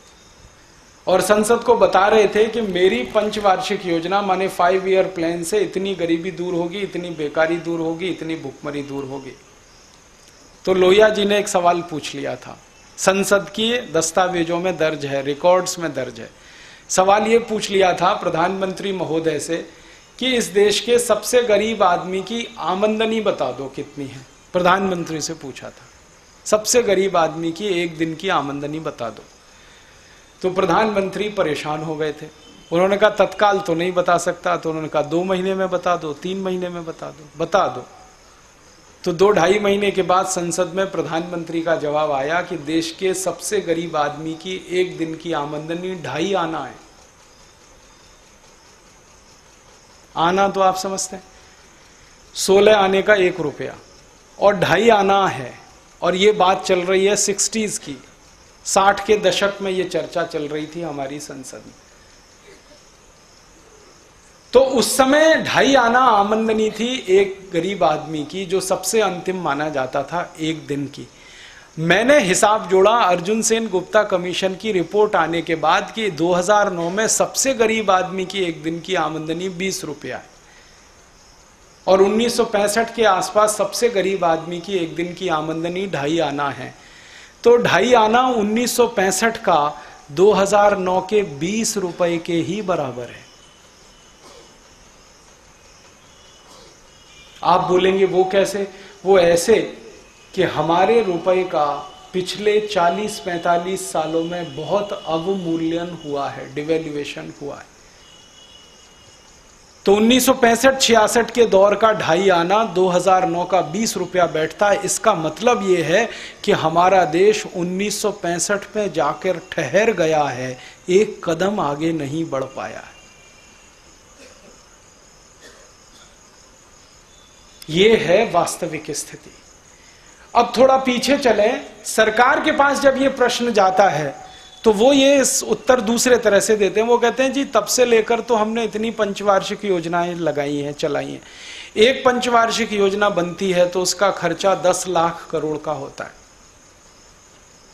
और संसद को बता रहे थे कि मेरी पंचवार्षिक योजना माने 5 ईयर प्लान से इतनी गरीबी दूर होगी, इतनी बेकारी दूर होगी, इतनी भुखमरी दूर होगी। तो लोहिया जी ने एक सवाल पूछ लिया था, संसद की दस्तावेजों में दर्ज है, रिकॉर्ड्स में दर्ज है। सवाल ये पूछ लिया था प्रधानमंत्री महोदय से कि इस देश के सबसे गरीब आदमी की आमदनी बता दो कितनी है। प्रधानमंत्री से पूछा था, सबसे गरीब आदमी की एक दिन की आमदनी बता दो। तो प्रधानमंत्री परेशान हो गए थे। उन्होंने कहा तत्काल तो नहीं बता सकता। तो उन्होंने कहा 2 महीने में बता दो, 3 महीने में बता दो। तो 2-2.5 महीने के बाद संसद में प्रधानमंत्री का जवाब आया कि देश के सबसे गरीब आदमी की एक दिन की आमदनी 2.5 आना है। आना तो आप समझते हैं, 16 आने का 1 रुपया और 2.5 आना है। और ये बात चल रही है 60s की, 60 के दशक में ये चर्चा चल रही थी हमारी संसद में। तो उस समय 2.5 आना आमदनी थी एक गरीब आदमी की, जो सबसे अंतिम माना जाता था एक दिन की। मैंने हिसाब जोड़ा अर्जुन सेन गुप्ता कमीशन की रिपोर्ट आने के बाद कि 2009 में सबसे गरीब आदमी की एक दिन की आमदनी 20 रुपया है और 1965 के आसपास सबसे गरीब आदमी की एक दिन की आमदनी 2.5 आना है। तो 2.5 आना 1965 का 2009 के 20 रुपए के ही बराबर है। आप बोलेंगे वो कैसे? वो ऐसे कि हमारे रुपए का पिछले 40-45 सालों में बहुत अवमूल्यन हुआ है, डिवेल्युएशन हुआ है। तो 1965-66 के दौर का 2.5 आना 2009 का 20 रुपया बैठता है। इसका मतलब ये है कि हमारा देश 1965 में जाकर ठहर गया है, एक कदम आगे नहीं बढ़ पाया है। ये है वास्तविक स्थिति। अब थोड़ा पीछे चलें। सरकार के पास जब ये प्रश्न जाता है तो वो ये उत्तर दूसरे तरह से देते हैं। वो कहते हैं जी तब से लेकर तो हमने इतनी पंचवार्षिक योजनाएं लगाई हैं, चलाई हैं। एक पंचवार्षिक योजना बनती है तो उसका खर्चा 10 लाख करोड़ का होता है,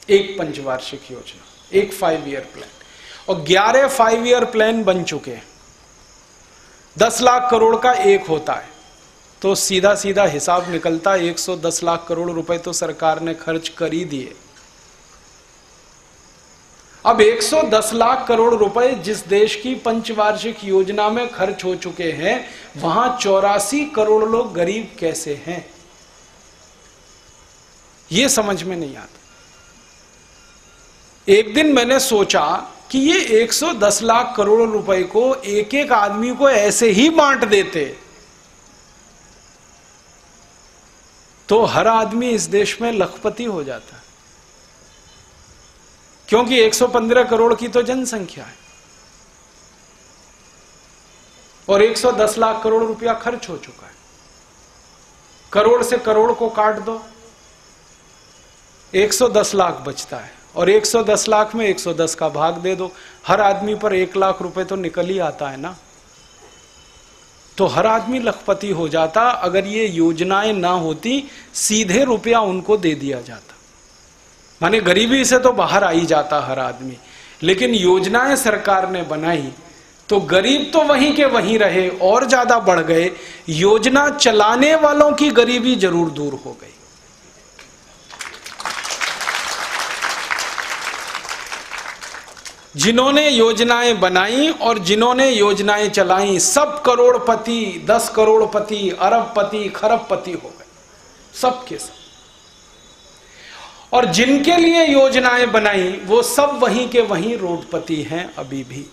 एक पंचवार्षिक योजना, एक 5 ईयर प्लान। और 11 5 ईयर प्लान बन चुके हैं, 10 लाख करोड़ का एक होता है। तो सीधा सीधा हिसाब निकलता है 110 लाख करोड़ रुपए तो सरकार ने खर्च कर ही दिए। अब 110 लाख करोड़ रुपए जिस देश की पंचवार्षिक योजना में खर्च हो चुके हैं, वहां 84 करोड़ लोग गरीब कैसे हैं, यह समझ में नहीं आता। एक दिन मैंने सोचा कि ये 110 लाख करोड़ रुपए को एक एक आदमी को ऐसे ही बांट देते तो हर आदमी इस देश में लखपति हो जाता है, क्योंकि 115 करोड़ की तो जनसंख्या है और 110 लाख करोड़ रुपया खर्च हो चुका है। करोड़ से करोड़ को काट दो, 110 लाख बचता है और 110 लाख में 110 का भाग दे दो, हर आदमी पर 1 लाख रुपए तो निकल ही आता है ना। तो हर आदमी लखपति हो जाता अगर ये योजनाएं ना होती, सीधे रुपया उनको दे दिया जाता। माने गरीबी से तो बाहर आ ही जाता हर आदमी, लेकिन योजनाएं सरकार ने बनाई तो गरीब तो वहीं के वहीं रहे और ज्यादा बढ़ गए। योजना चलाने वालों की गरीबी जरूर दूर हो गई। जिन्होंने योजनाएं बनाई और जिन्होंने योजनाएं चलाई, सब करोड़पति, 10 करोड़पति, अरबपति, खरबपति हो गए, सबके सब। और जिनके लिए योजनाएं बनाई वो सब वहीं के वहीं रोडपति हैं अभी भी।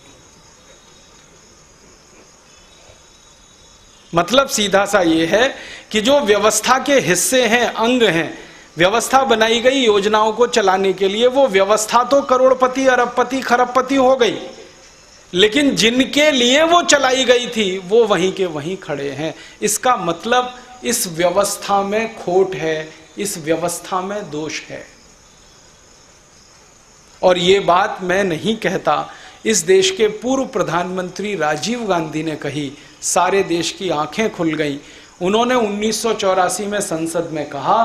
मतलब सीधा सा ये है कि जो व्यवस्था के हिस्से हैं, अंग हैं, व्यवस्था बनाई गई योजनाओं को चलाने के लिए, वो व्यवस्था तो करोड़पति, अरबपति, खरबपति हो गई, लेकिन जिनके लिए वो चलाई गई थी वो वहीं के वहीं खड़े हैं। इसका मतलब इस व्यवस्था में खोट है, इस व्यवस्था में दोष है। और ये बात मैं नहीं कहता, इस देश के पूर्व प्रधानमंत्री राजीव गांधी ने कही, सारे देश की आंखें खुल गई। उन्होंने 1984 में संसद में कहा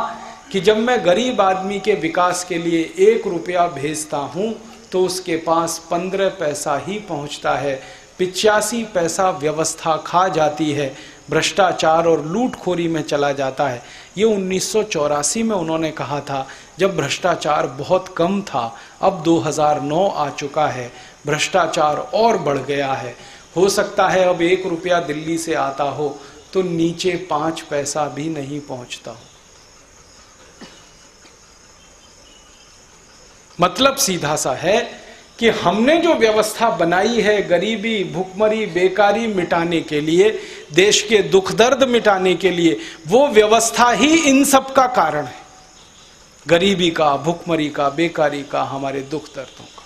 कि जब मैं गरीब आदमी के विकास के लिए 1 रुपया भेजता हूं तो उसके पास 15 पैसा ही पहुंचता है, 85 पैसा व्यवस्था खा जाती है, भ्रष्टाचार और लूटखोरी में चला जाता है। ये 1984 में उन्होंने कहा था, जब भ्रष्टाचार बहुत कम था। अब 2009 आ चुका है, भ्रष्टाचार और बढ़ गया है। हो सकता है अब 1 रुपया दिल्ली से आता हो तो नीचे 5 पैसा भी नहीं पहुंचता हो। मतलब सीधा सा है कि हमने जो व्यवस्था बनाई है गरीबी, भुखमरी, बेकारी मिटाने के लिए, देश के दुख दर्द मिटाने के लिए, वो व्यवस्था ही इन सब का कारण है। गरीबी का, भुखमरी का, बेकारी का, हमारे दुख दर्दों का।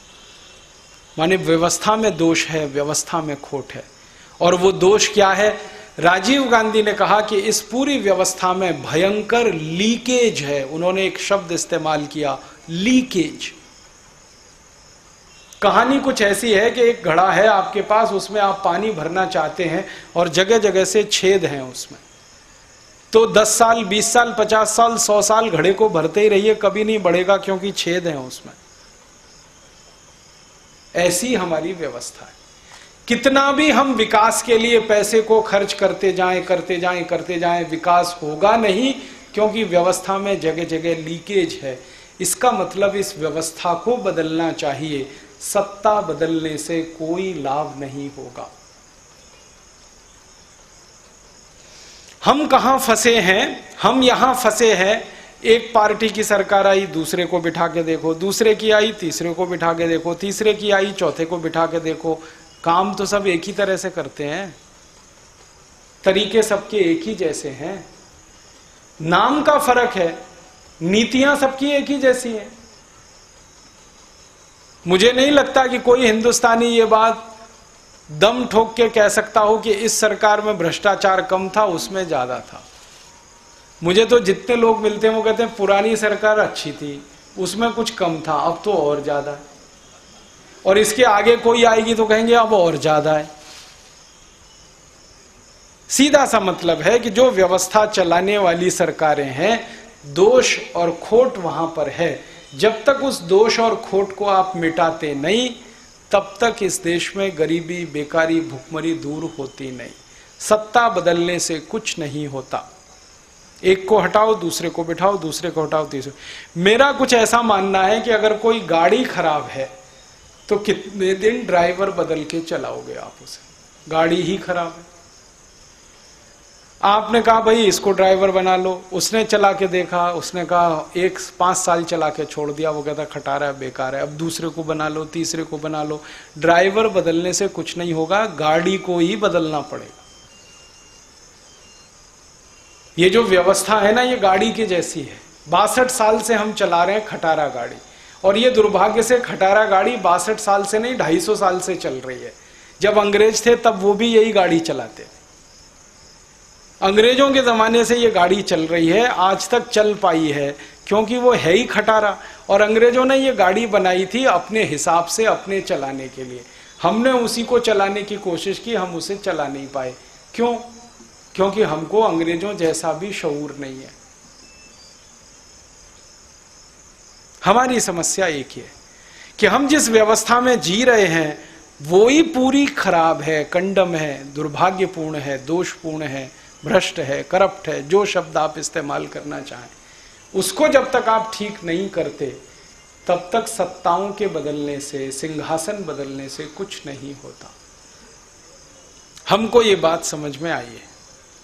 माने व्यवस्था में दोष है, व्यवस्था में खोट है। और वो दोष क्या है? राजीव गांधी ने कहा कि इस पूरी व्यवस्था में भयंकर लीकेज है। उन्होंने एक शब्द इस्तेमाल किया, लीकेज। कहानी कुछ ऐसी है कि एक घड़ा है आपके पास, उसमें आप पानी भरना चाहते हैं और जगह जगह से छेद हैं उसमें। तो 10 साल, 20 साल, 50 साल, 100 साल घड़े को भरते ही रहिए, कभी नहीं बढ़ेगा क्योंकि छेद हैं उसमें। ऐसी हमारी व्यवस्था है। कितना भी हम विकास के लिए पैसे को खर्च करते जाएं, विकास होगा नहीं, क्योंकि व्यवस्था में जगह जगह लीकेज है। इसका मतलब इस व्यवस्था को बदलना चाहिए। सत्ता बदलने से कोई लाभ नहीं होगा। हम कहां फंसे हैं? हम यहां फंसे हैं, एक पार्टी की सरकार आई, दूसरे को बिठा के देखो, दूसरे की आई, तीसरे को बिठा के देखो, तीसरे की आई, चौथे को बिठा के देखो। काम तो सब एक ही तरह से करते हैं। तरीके सबके एक ही जैसे हैं, नाम का फर्क है, नीतियां सबकी एक ही जैसी हैं। मुझे नहीं लगता कि कोई हिंदुस्तानी ये बात दम ठोक के कह सकता हो कि इस सरकार में भ्रष्टाचार कम था, उसमें ज्यादा था। मुझे तो जितने लोग मिलते हैं वो कहते हैं पुरानी सरकार अच्छी थी, उसमें कुछ कम था, अब तो और ज्यादा है, और इसके आगे कोई आएगी तो कहेंगे अब और ज्यादा है। सीधा सा मतलब है कि जो व्यवस्था चलाने वाली सरकारें हैं, दोष और खोट वहां पर है। जब तक उस दोष और खोट को आप मिटाते नहीं, तब तक इस देश में गरीबी, बेकारी, भुखमरी दूर होती नहीं। सत्ता बदलने से कुछ नहीं होता। एक को हटाओ, दूसरे को बिठाओ, दूसरे को हटाओ, तीसरे। मेरा कुछ ऐसा मानना है कि अगर कोई गाड़ी खराब है तो कितने दिन ड्राइवर बदल के चलाओगे आप उसे? गाड़ी ही खराब है। आपने कहा भाई इसको ड्राइवर बना लो, उसने चला के देखा, उसने कहा 5 साल चला के छोड़ दिया, वो कहता खटारा है, बेकार है, अब दूसरे को बना लो, तीसरे को बना लो। ड्राइवर बदलने से कुछ नहीं होगा, गाड़ी को ही बदलना पड़ेगा। ये जो व्यवस्था है ना, ये गाड़ी की जैसी है। 62 साल से हम चला रहे हैं खटारा गाड़ी, और ये दुर्भाग्य से खटारा गाड़ी 62 साल से नहीं 250 साल से चल रही है। जब अंग्रेज थे तब वो भी यही गाड़ी चलाते थे। अंग्रेजों के जमाने से ये गाड़ी चल रही है, आज तक चल पाई है, क्योंकि वो है ही खटारा। और अंग्रेजों ने ये गाड़ी बनाई थी अपने हिसाब से, अपने चलाने के लिए। हमने उसी को चलाने की कोशिश की, हम उसे चला नहीं पाए। क्यों? क्योंकि हमको अंग्रेजों जैसा भी शऊर नहीं है। हमारी समस्या एक ही है कि हम जिस व्यवस्था में जी रहे हैं वो ही पूरी खराब है, कंडम है, दुर्भाग्यपूर्ण है, दोषपूर्ण है, भ्रष्ट है, करप्ट है, जो शब्द आप इस्तेमाल करना चाहें। उसको जब तक आप ठीक नहीं करते, तब तक सत्ताओं के बदलने से, सिंहासन बदलने से कुछ नहीं होता। हमको ये बात समझ में आई है,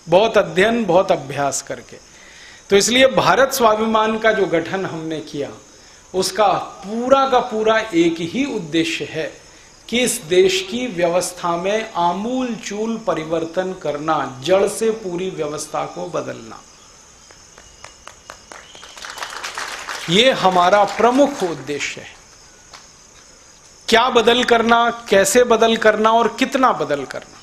बहुत अध्ययन, बहुत अभ्यास करके। तो इसलिए भारत स्वाभिमान का जो गठन हमने किया, उसका पूरा का पूरा एक ही उद्देश्य है कि इस देश की व्यवस्था में आमूल चूल परिवर्तन करना, जड़ से पूरी व्यवस्था को बदलना। ये हमारा प्रमुख उद्देश्य है। क्या बदल करना, कैसे बदल करना और कितना बदल करना।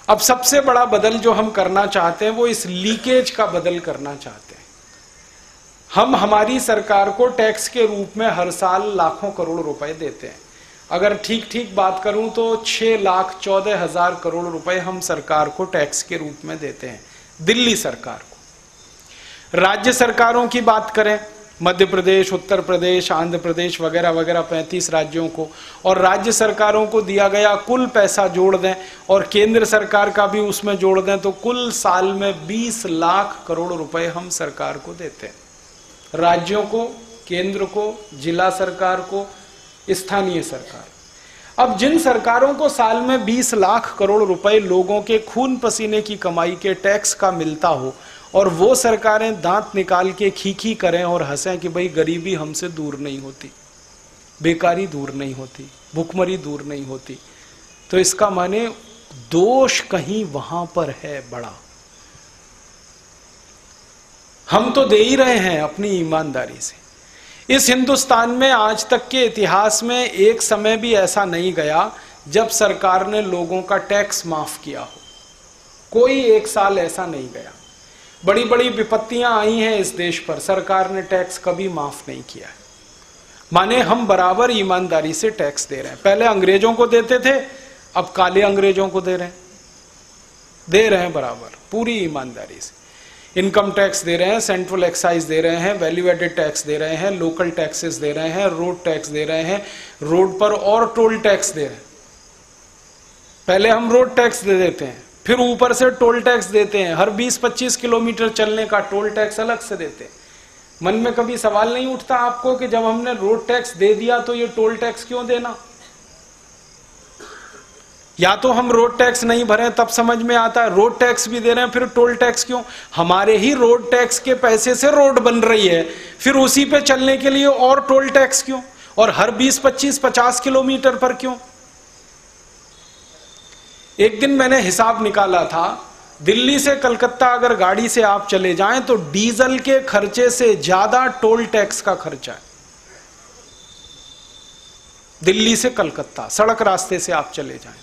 अब सबसे बड़ा बदल जो हम करना चाहते हैं वो इस लीकेज का बदल करना चाहते हैं। हम हमारी सरकार को टैक्स के रूप में हर साल लाखों करोड़ रुपए देते हैं। अगर ठीक ठीक बात करूं तो 6,14,000 करोड़ रुपए हम सरकार को टैक्स के रूप में देते हैं, दिल्ली सरकार को। राज्य सरकारों की बात करें, मध्य प्रदेश, उत्तर प्रदेश, आंध्र प्रदेश वगैरह वगैरह 35 राज्यों को, और राज्य सरकारों को दिया गया कुल पैसा जोड़ दें और केंद्र सरकार का भी उसमें जोड़ दें तो कुल साल में 20 लाख करोड़ रुपए हम सरकार को देते हैं। राज्यों को, केंद्र को, जिला सरकार को, स्थानीय सरकार। अब जिन सरकारों को साल में 20 लाख करोड़ रुपए लोगों के खून पसीने की कमाई के टैक्स का मिलता हो, और वो सरकारें दांत निकाल के खीखी करें और हंसें कि भाई गरीबी हमसे दूर नहीं होती, बेकारी दूर नहीं होती, भुखमरी दूर नहीं होती, तो इसका माने दोष कहीं वहां पर है बड़ा। हम तो दे ही रहे हैं अपनी ईमानदारी से। इस हिंदुस्तान में आज तक के इतिहास में एक समय भी ऐसा नहीं गया जब सरकार ने लोगों का टैक्स माफ किया हो। कोई एक साल ऐसा नहीं गया। बड़ी बड़ी विपत्तियां आई हैं इस देश पर, सरकार ने टैक्स कभी माफ नहीं किया है। माने हम बराबर ईमानदारी से टैक्स दे रहे हैं। पहले अंग्रेजों को देते थे, अब काले अंग्रेजों को दे रहे हैं बराबर, पूरी ईमानदारी से। इनकम टैक्स दे रहे हैं, सेंट्रल एक्साइज दे रहे हैं, वैल्यू एडेड टैक्स दे रहे हैं, लोकल टैक्सेस दे रहे हैं, रोड टैक्स दे रहे हैं, रोड पर और टोल टैक्स दे रहे हैं। पहले हम रोड टैक्स दे देते हैं, फिर ऊपर से टोल टैक्स देते हैं। हर 20-25 किलोमीटर चलने का टोल टैक्स अलग से देते हैं। मन में कभी सवाल नहीं उठता आपको कि जब हमने रोड टैक्स दे दिया तो ये टोल टैक्स क्यों देना? या तो हम रोड टैक्स नहीं भरे तब समझ में आता है, रोड टैक्स भी दे रहे हैं फिर टोल टैक्स क्यों? हमारे ही रोड टैक्स के पैसे से रोड बन रही है, फिर उसी पे चलने के लिए और टोल टैक्स क्यों? और हर 20-25-50 किलोमीटर पर क्यों? एक दिन मैंने हिसाब निकाला था, दिल्ली से कलकत्ता अगर गाड़ी से आप चले जाएं तो डीजल के खर्चे से ज्यादा टोल टैक्स का खर्चा है। दिल्ली से कलकत्ता सड़क रास्ते से आप चले जाएं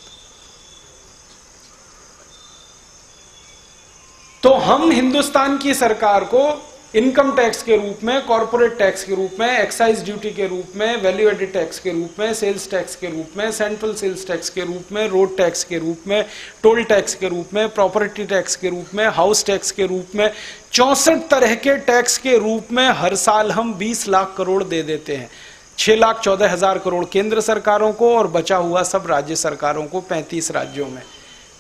तो हम हिंदुस्तान की सरकार को इनकम टैक्स के रूप में, कॉर्पोरेट टैक्स के रूप में, एक्साइज ड्यूटी के रूप में, वैल्यू एडेड टैक्स के रूप में, सेल्स टैक्स के रूप में, सेंट्रल सेल्स टैक्स के रूप में, रोड टैक्स के रूप में, टोल टैक्स के रूप में, प्रॉपर्टी टैक्स के रूप में, हाउस टैक्स के रूप में, 64 तरह के टैक्स के रूप में हर साल हम 20 लाख करोड़ दे देते हैं। 6,14,000 करोड़ केंद्र सरकारों को और बचा हुआ सब राज्य सरकारों को 35 राज्यों में।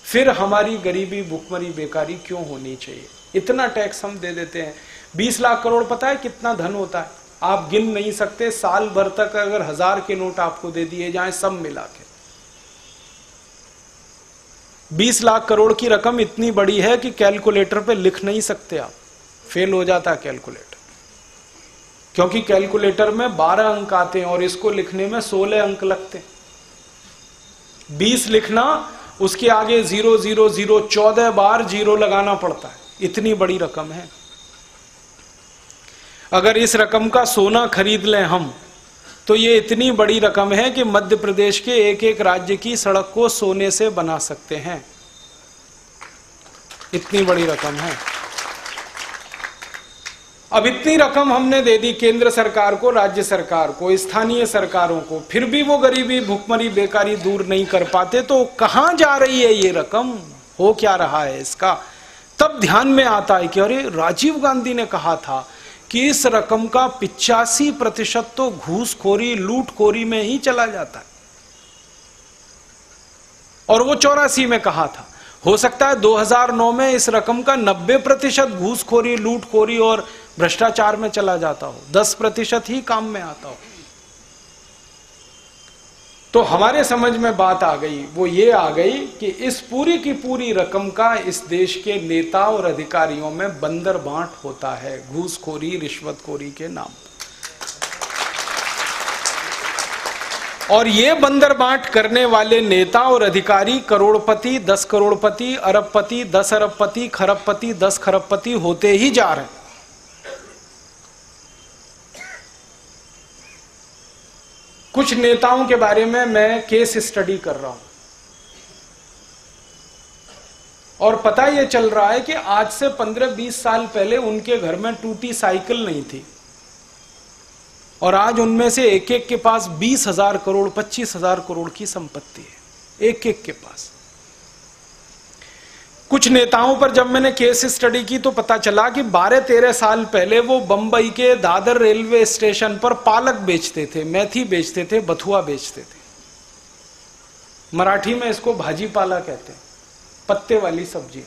फिर हमारी गरीबी, भुखमरी, बेकारी क्यों होनी चाहिए? इतना टैक्स हम दे देते हैं। 20 लाख करोड़ पता है कितना धन होता है? आप गिन नहीं सकते। साल भर तक अगर 1000 के नोट आपको दे दिए जाएं सब मिला के, 20 लाख करोड़ की रकम इतनी बड़ी है कि कैलकुलेटर पे लिख नहीं सकते आप, फेल हो जाता है कैलकुलेटर, क्योंकि कैलकुलेटर में 12 अंक आते हैं और इसको लिखने में 16 अंक लगते हैं। 20 लिखना, उसके आगे 0 0 0 14 बार जीरो लगाना पड़ता है, इतनी बड़ी रकम है। अगर इस रकम का सोना खरीद लें हम तो ये इतनी बड़ी रकम है कि मध्य प्रदेश के एक एक राज्य की सड़क को सोने से बना सकते हैं, इतनी बड़ी रकम है। अब इतनी रकम हमने दे दी केंद्र सरकार को, राज्य सरकार को, स्थानीय सरकारों को, फिर भी वो गरीबी, भुखमरी, बेकारी दूर नहीं कर पाते, तो कहां जा रही है ये रकम? हो क्या रहा है इसका? तब ध्यान में आता है कि अरे राजीव गांधी ने कहा था कि इस रकम का 85% तो घूसखोरी, लूटखोरी में ही चला जाता है, और वो 84 में कहा था। हो सकता है 2009 में इस रकम का 90% घूसखोरी, लूटखोरी और भ्रष्टाचार में चला जाता हो, 10% ही काम में आता हो। तो हमारे समझ में बात आ गई, वो ये आ गई कि इस पूरी की पूरी रकम का इस देश के नेता और अधिकारियों में बंदर बांट होता है, घूसखोरी, रिश्वतखोरी के नाम पर। और ये बंदर बांट करने वाले नेता और अधिकारी करोड़पति, 10 करोड़पति, अरबपति, 10 अरबपति, खरबपति, 10 खरबपति होते ही जा रहे हैं। कुछ नेताओं के बारे में मैं केस स्टडी कर रहा हूं और पता यह चल रहा है कि आज से 15-20 साल पहले उनके घर में टूटी साइकिल नहीं थी, और आज उनमें से एक एक के पास 20,000 करोड़, 25,000 करोड़ की संपत्ति है, एक एक के पास। कुछ नेताओं पर जब मैंने केस स्टडी की तो पता चला कि 12-13 साल पहले वो बंबई के दादर रेलवे स्टेशन पर पालक बेचते थे, मेथी बेचते थे, बथुआ बेचते थे। मराठी में इसको भाजी पाला कहते हैं, पत्ते वाली सब्जी।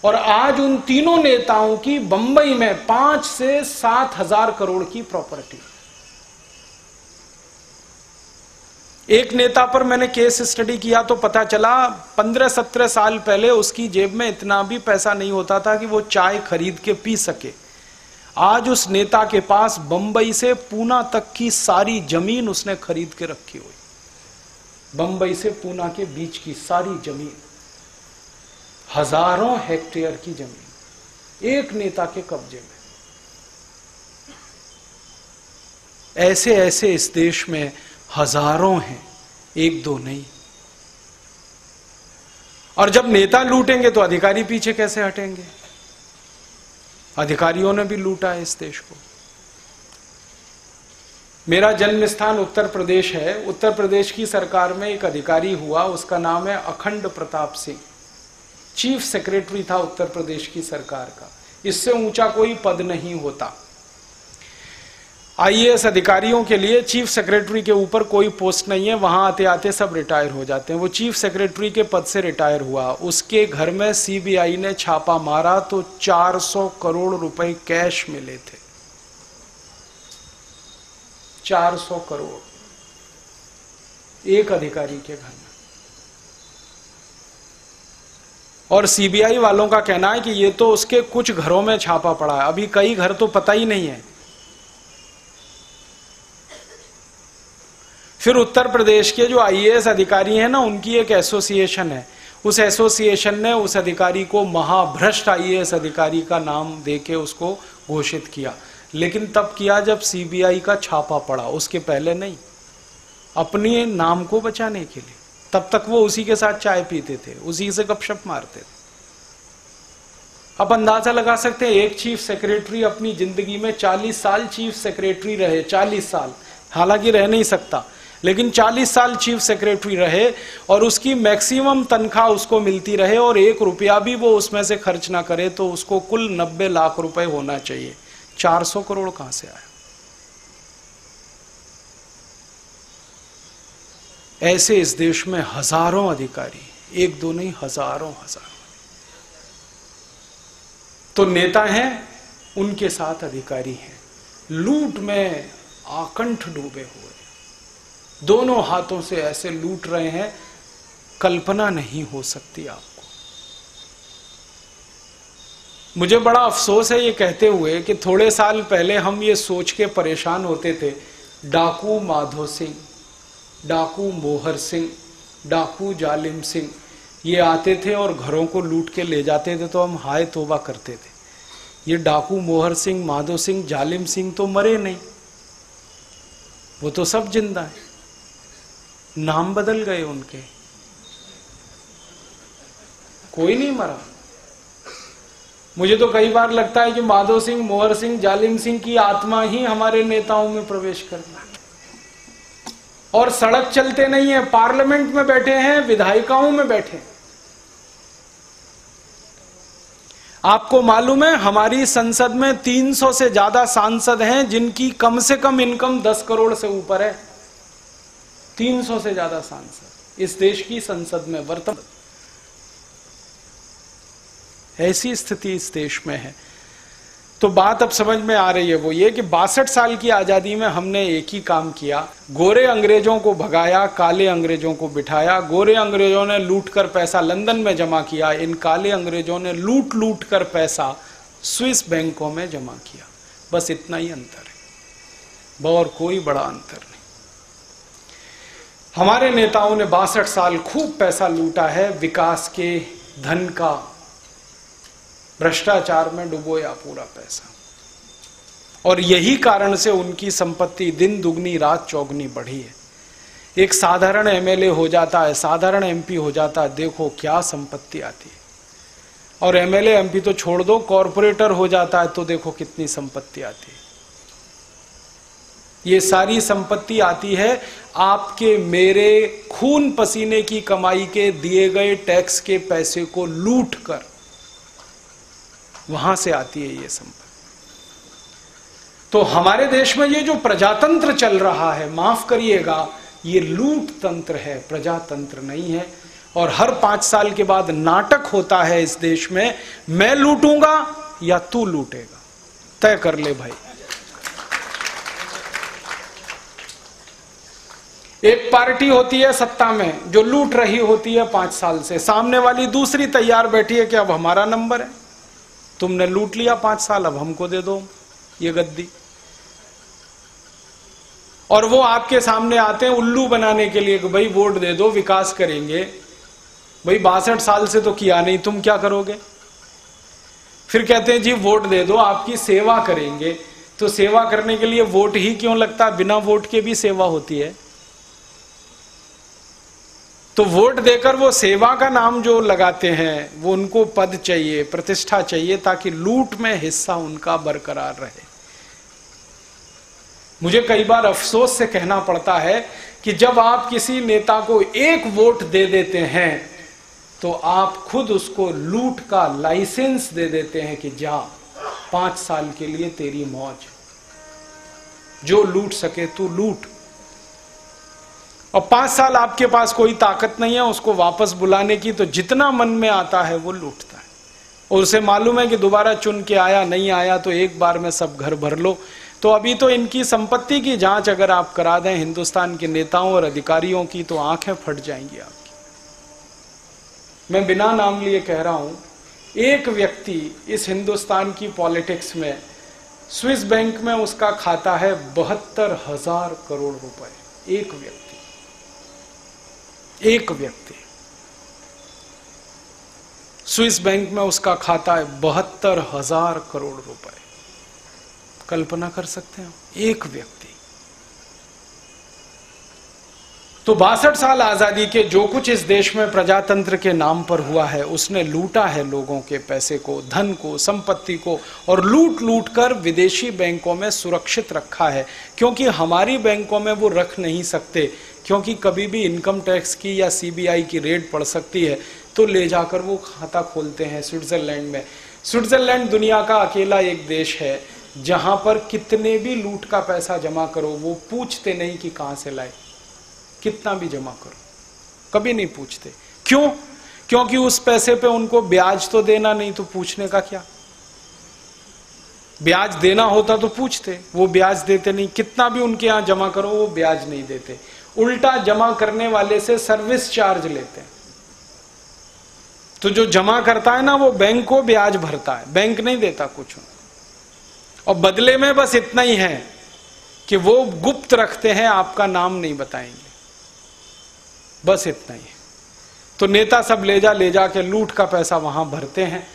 और आज उन तीनों नेताओं की बंबई में 5 से 7,000 करोड़ की प्रॉपर्टी। एक नेता पर मैंने केस स्टडी किया तो पता चला 15-17 साल पहले उसकी जेब में इतना भी पैसा नहीं होता था कि वो चाय खरीद के पी सके। आज उस नेता के पास बंबई से पूना तक की सारी जमीन उसने खरीद के रखी हुई, बंबई से पूना के बीच की सारी जमीन, हजारों हेक्टेयर की जमीन एक नेता के कब्जे में। ऐसे ऐसे इस देश में हजारों हैं, एक दो नहीं। और जब नेता लूटेंगे तो अधिकारी पीछे कैसे हटेंगे? अधिकारियों ने भी लूटा है इस देश को। मेरा जन्म स्थान उत्तर प्रदेश है। उत्तर प्रदेश की सरकार में एक अधिकारी हुआ, उसका नाम है अखंड प्रताप सिंह। चीफ सेक्रेटरी था उत्तर प्रदेश की सरकार का। इससे ऊंचा कोई पद नहीं होता। आईएएस अधिकारियों के लिए चीफ सेक्रेटरी के ऊपर कोई पोस्ट नहीं है, वहां आते आते सब रिटायर हो जाते हैं। वो चीफ सेक्रेटरी के पद से रिटायर हुआ। उसके घर में सीबीआई ने छापा मारा तो 400 करोड़ रुपए कैश मिले थे। 400 करोड़ एक अधिकारी के घर में। और सीबीआई वालों का कहना है कि ये तो उसके कुछ घरों में छापा पड़ा है, अभी कई घर तो पता ही नहीं है। फिर उत्तर प्रदेश के जो आईएएस अधिकारी हैं ना, उनकी एक एसोसिएशन है, उस एसोसिएशन ने उस अधिकारी को महाभ्रष्ट आईएएस अधिकारी का नाम देके उसको घोषित किया, लेकिन तब किया जब सीबीआई का छापा पड़ा, उसके पहले नहीं, अपने नाम को बचाने के लिए। तब तक वो उसी के साथ चाय पीते थे, उसी से गपशप मारते थे। अब अंदाजा लगा सकते हैं, एक चीफ सेक्रेटरी अपनी जिंदगी में 40 साल चीफ सेक्रेटरी रहे, 40 साल, हालांकि रह नहीं सकता, लेकिन 40 साल चीफ सेक्रेटरी रहे और उसकी मैक्सिमम तनख्वाह उसको मिलती रहे और 1 रुपया भी वो उसमें से खर्च ना करे, तो उसको कुल 90 लाख रुपए होना चाहिए। 400 करोड़ कहां से आया? ऐसे इस देश में हजारों अधिकारी, एक दो नहीं, हजारों। तो नेता हैं, उनके साथ अधिकारी हैं, लूट में आकंठ डूबे हुए, दोनों हाथों से ऐसे लूट रहे हैं, कल्पना नहीं हो सकती आपको। मुझे बड़ा अफसोस है ये कहते हुए कि थोड़े साल पहले हम ये सोच के परेशान होते थे, डाकू माधो सिंह, डाकू मोहर सिंह, डाकू जालिम सिंह ये आते थे और घरों को लूट के ले जाते थे, तो हम हाय तौबा करते थे। ये डाकू मोहर सिंह, माधो सिंह, जालिम सिंह तो मरे नहीं, वो तो सब जिंदा है, नाम बदल गए उनके, कोई नहीं मरा। मुझे तो कई बार लगता है कि माधो सिंह, मोहर सिंह, जालिम सिंह की आत्मा ही हमारे नेताओं में प्रवेश कर गई और सड़क चलते नहीं है, पार्लियामेंट में बैठे हैं, विधायिकाओं में बैठे हैं। आपको मालूम है हमारी संसद में 300 से ज्यादा सांसद हैं जिनकी कम से कम इनकम 10 करोड़ से ऊपर है। 300 से ज्यादा सांसद इस देश की संसद में वर्तमान, ऐसी स्थिति इस देश में है। तो बात अब समझ में आ रही है, वो ये कि 62 साल की आजादी में हमने एक ही काम किया, गोरे अंग्रेजों को भगाया, काले अंग्रेजों को बिठाया। गोरे अंग्रेजों ने लूट कर पैसा लंदन में जमा किया, इन काले अंग्रेजों ने लूट लूट कर पैसा स्विस बैंकों में जमा किया। बस इतना ही अंतर है, और कोई बड़ा अंतर नहीं। हमारे नेताओं ने 62 साल खूब पैसा लूटा है, विकास के धन का भ्रष्टाचार में डुबोया पूरा पैसा, और यही कारण से उनकी संपत्ति दिन दुगनी रात चौगनी बढ़ी है। एक साधारण एमएलए हो जाता है, साधारण एमपी हो जाता है, देखो क्या संपत्ति आती है। और एमएलए एमपी तो छोड़ दो, कॉरपोरेटर हो जाता है तो देखो कितनी संपत्ति आती है। ये सारी संपत्ति आती है आपके मेरे खून पसीने की कमाई के दिए गए टैक्स के पैसे को लूट कर, वहां से आती है ये संपत्ति। तो हमारे देश में ये जो प्रजातंत्र चल रहा है, माफ करिएगा, ये लूट तंत्र है, प्रजातंत्र नहीं है। और हर 5 साल के बाद नाटक होता है इस देश में, मैं लूटूंगा या तू लूटेगा, तय कर ले भाई। एक पार्टी होती है सत्ता में जो लूट रही होती है 5 साल से, सामने वाली दूसरी तैयार बैठी है कि अब हमारा नंबर है, तुमने लूट लिया 5 साल, अब हमको दे दो ये गद्दी। और वो आपके सामने आते हैं उल्लू बनाने के लिए कि भाई वोट दे दो, विकास करेंगे। भाई 62 साल से तो किया नहीं, तुम क्या करोगे? फिर कहते हैं जी वोट दे दो, आपकी सेवा करेंगे। तो सेवा करने के लिए वोट ही क्यों लगता है? बिना वोट के भी सेवा होती है। तो वोट देकर वो सेवा का नाम जो लगाते हैं, वो उनको पद चाहिए, प्रतिष्ठा चाहिए, ताकि लूट में हिस्सा उनका बरकरार रहे। मुझे कई बार अफसोस से कहना पड़ता है कि जब आप किसी नेता को एक वोट दे देते हैं तो आप खुद उसको लूट का लाइसेंस दे देते हैं कि जा 5 साल के लिए तेरी मौज, जो लूट सके तू लूट। और 5 साल आपके पास कोई ताकत नहीं है उसको वापस बुलाने की, तो जितना मन में आता है वो लूटता है। और उसे मालूम है कि दोबारा चुन के आया, नहीं आया तो एक बार में सब घर भर लो। तो अभी तो इनकी संपत्ति की जांच अगर आप करा दें हिंदुस्तान के नेताओं और अधिकारियों की, तो आंखें फट जाएंगी आपकी। मैं बिना नाम लिए कह रहा हूं, एक व्यक्ति इस हिंदुस्तान की पॉलिटिक्स में, स्विस बैंक में उसका खाता है 72,000 करोड़ रुपए। एक व्यक्ति स्विस बैंक में उसका खाता है 72,000 करोड़ रुपए। कल्पना कर सकते हैं, एक व्यक्ति। तो 62 साल आजादी के जो कुछ इस देश में प्रजातंत्र के नाम पर हुआ है, उसने लूटा है लोगों के पैसे को, धन को, संपत्ति को, और लूट लूट कर विदेशी बैंकों में सुरक्षित रखा है। क्योंकि हमारी बैंकों में वो रख नहीं सकते, क्योंकि कभी भी इनकम टैक्स की या सीबीआई की रेड पड़ सकती है, तो ले जाकर वो खाता खोलते हैं स्विट्जरलैंड में। स्विट्जरलैंड दुनिया का अकेला एक देश है जहां पर कितने भी लूट का पैसा जमा करो, वो पूछते नहीं कि कहां से लाए, कितना भी जमा करो, कभी नहीं पूछते। क्यों? क्योंकि उस पैसे पे उनको ब्याज तो देना नहीं, तो पूछने का क्या। ब्याज देना होता तो पूछते, वो ब्याज देते नहीं। कितना भी उनके यहां जमा करो, वो ब्याज नहीं देते, उल्टा जमा करने वाले से सर्विस चार्ज लेते हैं। तो जो जमा करता है ना, वो बैंक को ब्याज भरता है, बैंक नहीं देता कुछ। और बदले में बस इतना ही है कि वो गुप्त रखते हैं, आपका नाम नहीं बताएंगे, बस इतना ही है। तो नेता सब ले जा के लूट का पैसा वहां भरते हैं।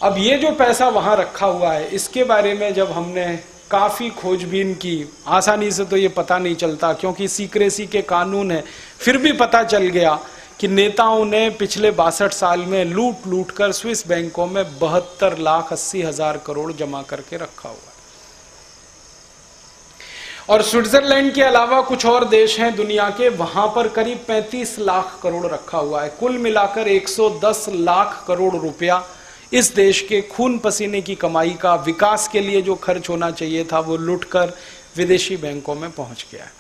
अब ये जो पैसा वहां रखा हुआ है, इसके बारे में जब हमने काफी खोजबीन की, आसानी से तो ये पता नहीं चलता क्योंकि सीक्रेसी के कानून है, फिर भी पता चल गया कि नेताओं ने पिछले 62 साल में लूट लूट कर स्विस बैंकों में 72,80,000 करोड़ जमा करके रखा हुआ है। और स्विट्जरलैंड के अलावा कुछ और देश हैं दुनिया के, वहां पर करीब 35 लाख करोड़ रखा हुआ है। कुल मिलाकर 110 लाख करोड़ रुपया इस देश के खून पसीने की कमाई का, विकास के लिए जो खर्च होना चाहिए था, वो लुटकर विदेशी बैंकों में पहुंच गया है।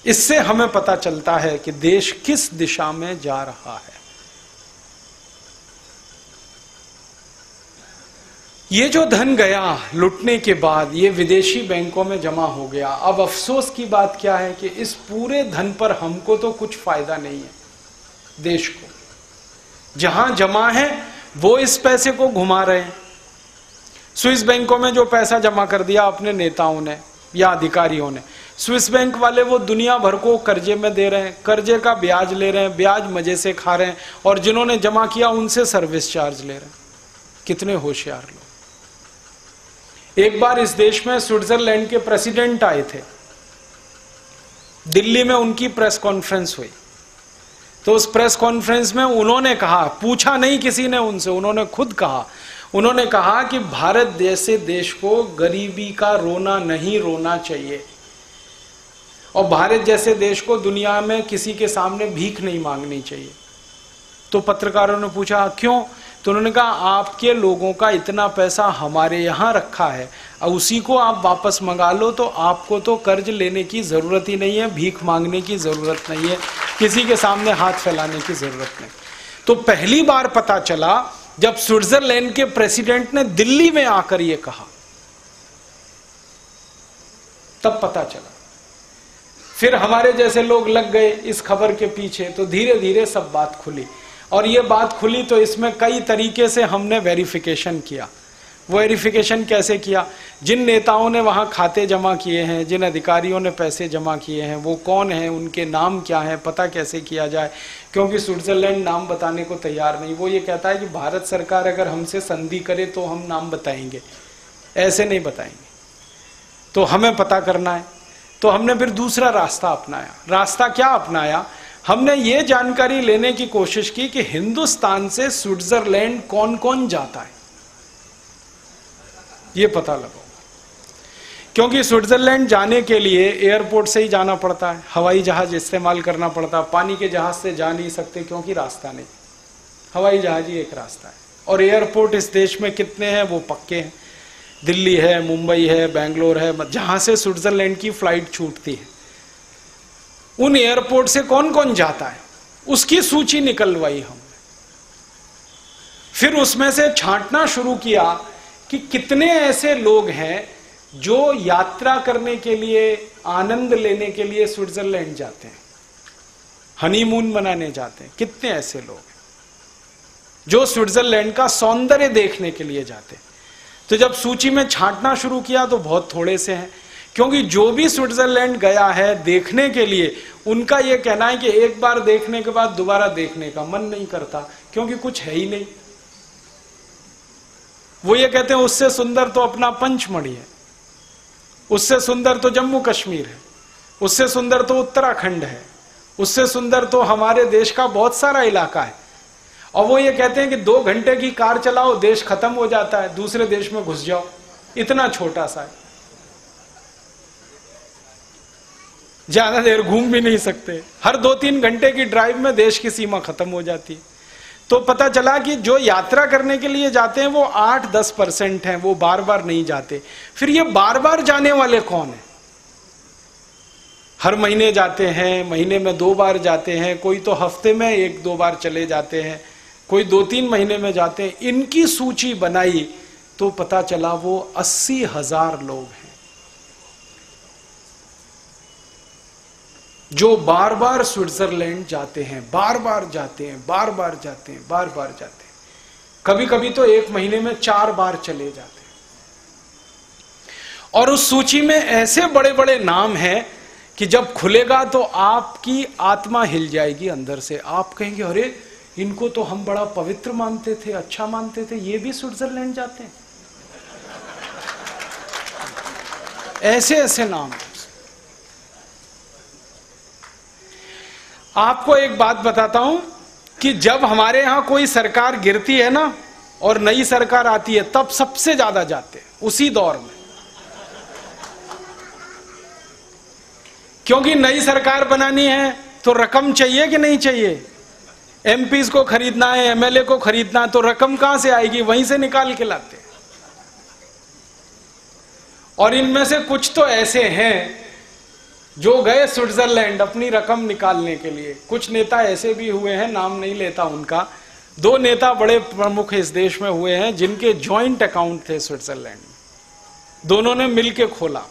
इससे हमें पता चलता है कि देश किस दिशा में जा रहा है। ये जो धन गया लुटने के बाद, ये विदेशी बैंकों में जमा हो गया। अब अफसोस की बात क्या है कि इस पूरे धन पर हमको तो कुछ फायदा नहीं है। देश को जहां जमा है वो इस पैसे को घुमा रहे हैं। स्विस बैंकों में जो पैसा जमा कर दिया अपने नेताओं ने या अधिकारियों ने, स्विस बैंक वाले वो दुनिया भर को कर्जे में दे रहे हैं, कर्जे का ब्याज ले रहे हैं, ब्याज मजे से खा रहे हैं, और जिन्होंने जमा किया उनसे सर्विस चार्ज ले रहे हैं। कितने होशियार लोग। एक बार इस देश में स्विट्जरलैंड के प्रेसिडेंट आए थे, दिल्ली में उनकी प्रेस कॉन्फ्रेंस हुई। तो उस प्रेस कॉन्फ्रेंस में उन्होंने कहा, पूछा नहीं किसी ने उनसे, उन्होंने खुद कहा, उन्होंने कहा कि भारत जैसे देश को गरीबी का रोना नहीं रोना चाहिए, और भारत जैसे देश को दुनिया में किसी के सामने भीख नहीं मांगनी चाहिए। तो पत्रकारों ने पूछा क्यों? तो उन्होंने कहा आपके लोगों का इतना पैसा हमारे यहाँ रखा है, और उसी को आप वापस मंगा लो, तो आपको तो कर्ज लेने की जरूरत ही नहीं है, भीख मांगने की जरूरत नहीं है, किसी के सामने हाथ फैलाने की जरूरत नहीं। तो पहली बार पता चला जब स्विट्जरलैंड के प्रेसिडेंट ने दिल्ली में आकर यह कहा, तब पता चला। फिर हमारे जैसे लोग लग गए इस खबर के पीछे, तो धीरे धीरे सब बात खुली। और ये बात खुली तो इसमें कई तरीके से हमने वेरिफिकेशन किया। वो वेरिफिकेशन कैसे किया? जिन नेताओं ने वहाँ खाते जमा किए हैं, जिन अधिकारियों ने पैसे जमा किए हैं, वो कौन हैं, उनके नाम क्या हैं, पता कैसे किया जाए। क्योंकि स्विट्जरलैंड नाम बताने को तैयार नहीं, वो ये कहता है कि भारत सरकार अगर हमसे संधि करे तो हम नाम बताएंगे, ऐसे नहीं बताएंगे, तो हमें पता करना है। तो हमने फिर दूसरा रास्ता अपनाया। रास्ता क्या अपनाया? हमने ये जानकारी लेने की कोशिश की कि हिंदुस्तान से स्विट्जरलैंड कौन कौन जाता है, ये पता लगाओ। क्योंकि स्विट्जरलैंड जाने के लिए एयरपोर्ट से ही जाना पड़ता है, हवाई जहाज इस्तेमाल करना पड़ता है, पानी के जहाज से जा नहीं सकते क्योंकि रास्ता नहीं, हवाई जहाज ही एक रास्ता है। और एयरपोर्ट इस देश में कितने हैं वो पक्के हैं, दिल्ली है, मुंबई है, बेंगलोर है, जहां से स्विट्जरलैंड की फ्लाइट छूटती है। उन एयरपोर्ट से कौन कौन जाता है उसकी सूची निकलवाई हमने। फिर उसमें से छांटना शुरू किया कि कितने ऐसे लोग हैं जो यात्रा करने के लिए, आनंद लेने के लिए स्विट्जरलैंड जाते हैं, हनीमून मनाने जाते हैं। कितने ऐसे लोग हैं जो स्विट्जरलैंड का सौंदर्य देखने के लिए जाते हैं। तो जब सूची में छांटना शुरू किया तो बहुत थोड़े से हैं, क्योंकि जो भी स्विट्जरलैंड गया है देखने के लिए, उनका यह कहना है कि एक बार देखने के बाद दोबारा देखने का मन नहीं करता, क्योंकि कुछ है ही नहीं। वो ये कहते हैं उससे सुंदर तो अपना पंचमढ़ी है, उससे सुंदर तो जम्मू कश्मीर है, उससे सुंदर तो उत्तराखंड है, उससे सुंदर तो हमारे देश का बहुत सारा इलाका है। और वो ये कहते हैं कि 2 घंटे की कार चलाओ, देश खत्म हो जाता है, दूसरे देश में घुस जाओ, इतना छोटा सा है, ज्यादा देर घूम भी नहीं सकते। हर 2-3 घंटे की ड्राइव में देश की सीमा खत्म हो जाती है। तो पता चला कि जो यात्रा करने के लिए जाते हैं वो 8-10% हैं, वो बार बार नहीं जाते। फिर ये बार बार जाने वाले कौन है? हर महीने जाते हैं, महीने में 2 बार जाते हैं, कोई तो हफ्ते में 1-2 बार चले जाते हैं, कोई 2-3 महीने में जाते हैं। इनकी सूची बनाई तो पता चला वो 80,000 लोग हैं जो बार बार स्विट्जरलैंड जाते हैं, बार बार जाते हैं, बार बार जाते हैं, बार बार जाते हैं। कभी कभी तो 1 महीने में 4 बार चले जाते हैं। और उस सूची में ऐसे बड़े बड़े नाम हैं कि जब खुलेगा तो आपकी आत्मा हिल जाएगी अंदर से। आप कहेंगे अरे इनको तो हम बड़ा पवित्र मानते थे, अच्छा मानते थे, ये भी स्विट्जरलैंड जाते हैं। ऐसे ऐसे नाम। आपको एक बात बताता हूं कि जब हमारे यहां कोई सरकार गिरती है ना और नई सरकार आती है, तब सबसे ज्यादा जाते हैं उसी दौर में, क्योंकि नई सरकार बनानी है तो रकम चाहिए कि नहीं चाहिए? एमपीज को खरीदना है, एमएलए को खरीदना है, तो रकम कहां से आएगी? वहीं से निकाल के लाते हैं। और इनमें से कुछ तो ऐसे हैं जो गए स्विट्जरलैंड अपनी रकम निकालने के लिए। कुछ नेता ऐसे भी हुए हैं, नाम नहीं लेता उनका। 2 नेता बड़े प्रमुख इस देश में हुए हैं जिनके जॉइंट अकाउंट थे स्विट्जरलैंड में, दोनों ने मिलकर खोला।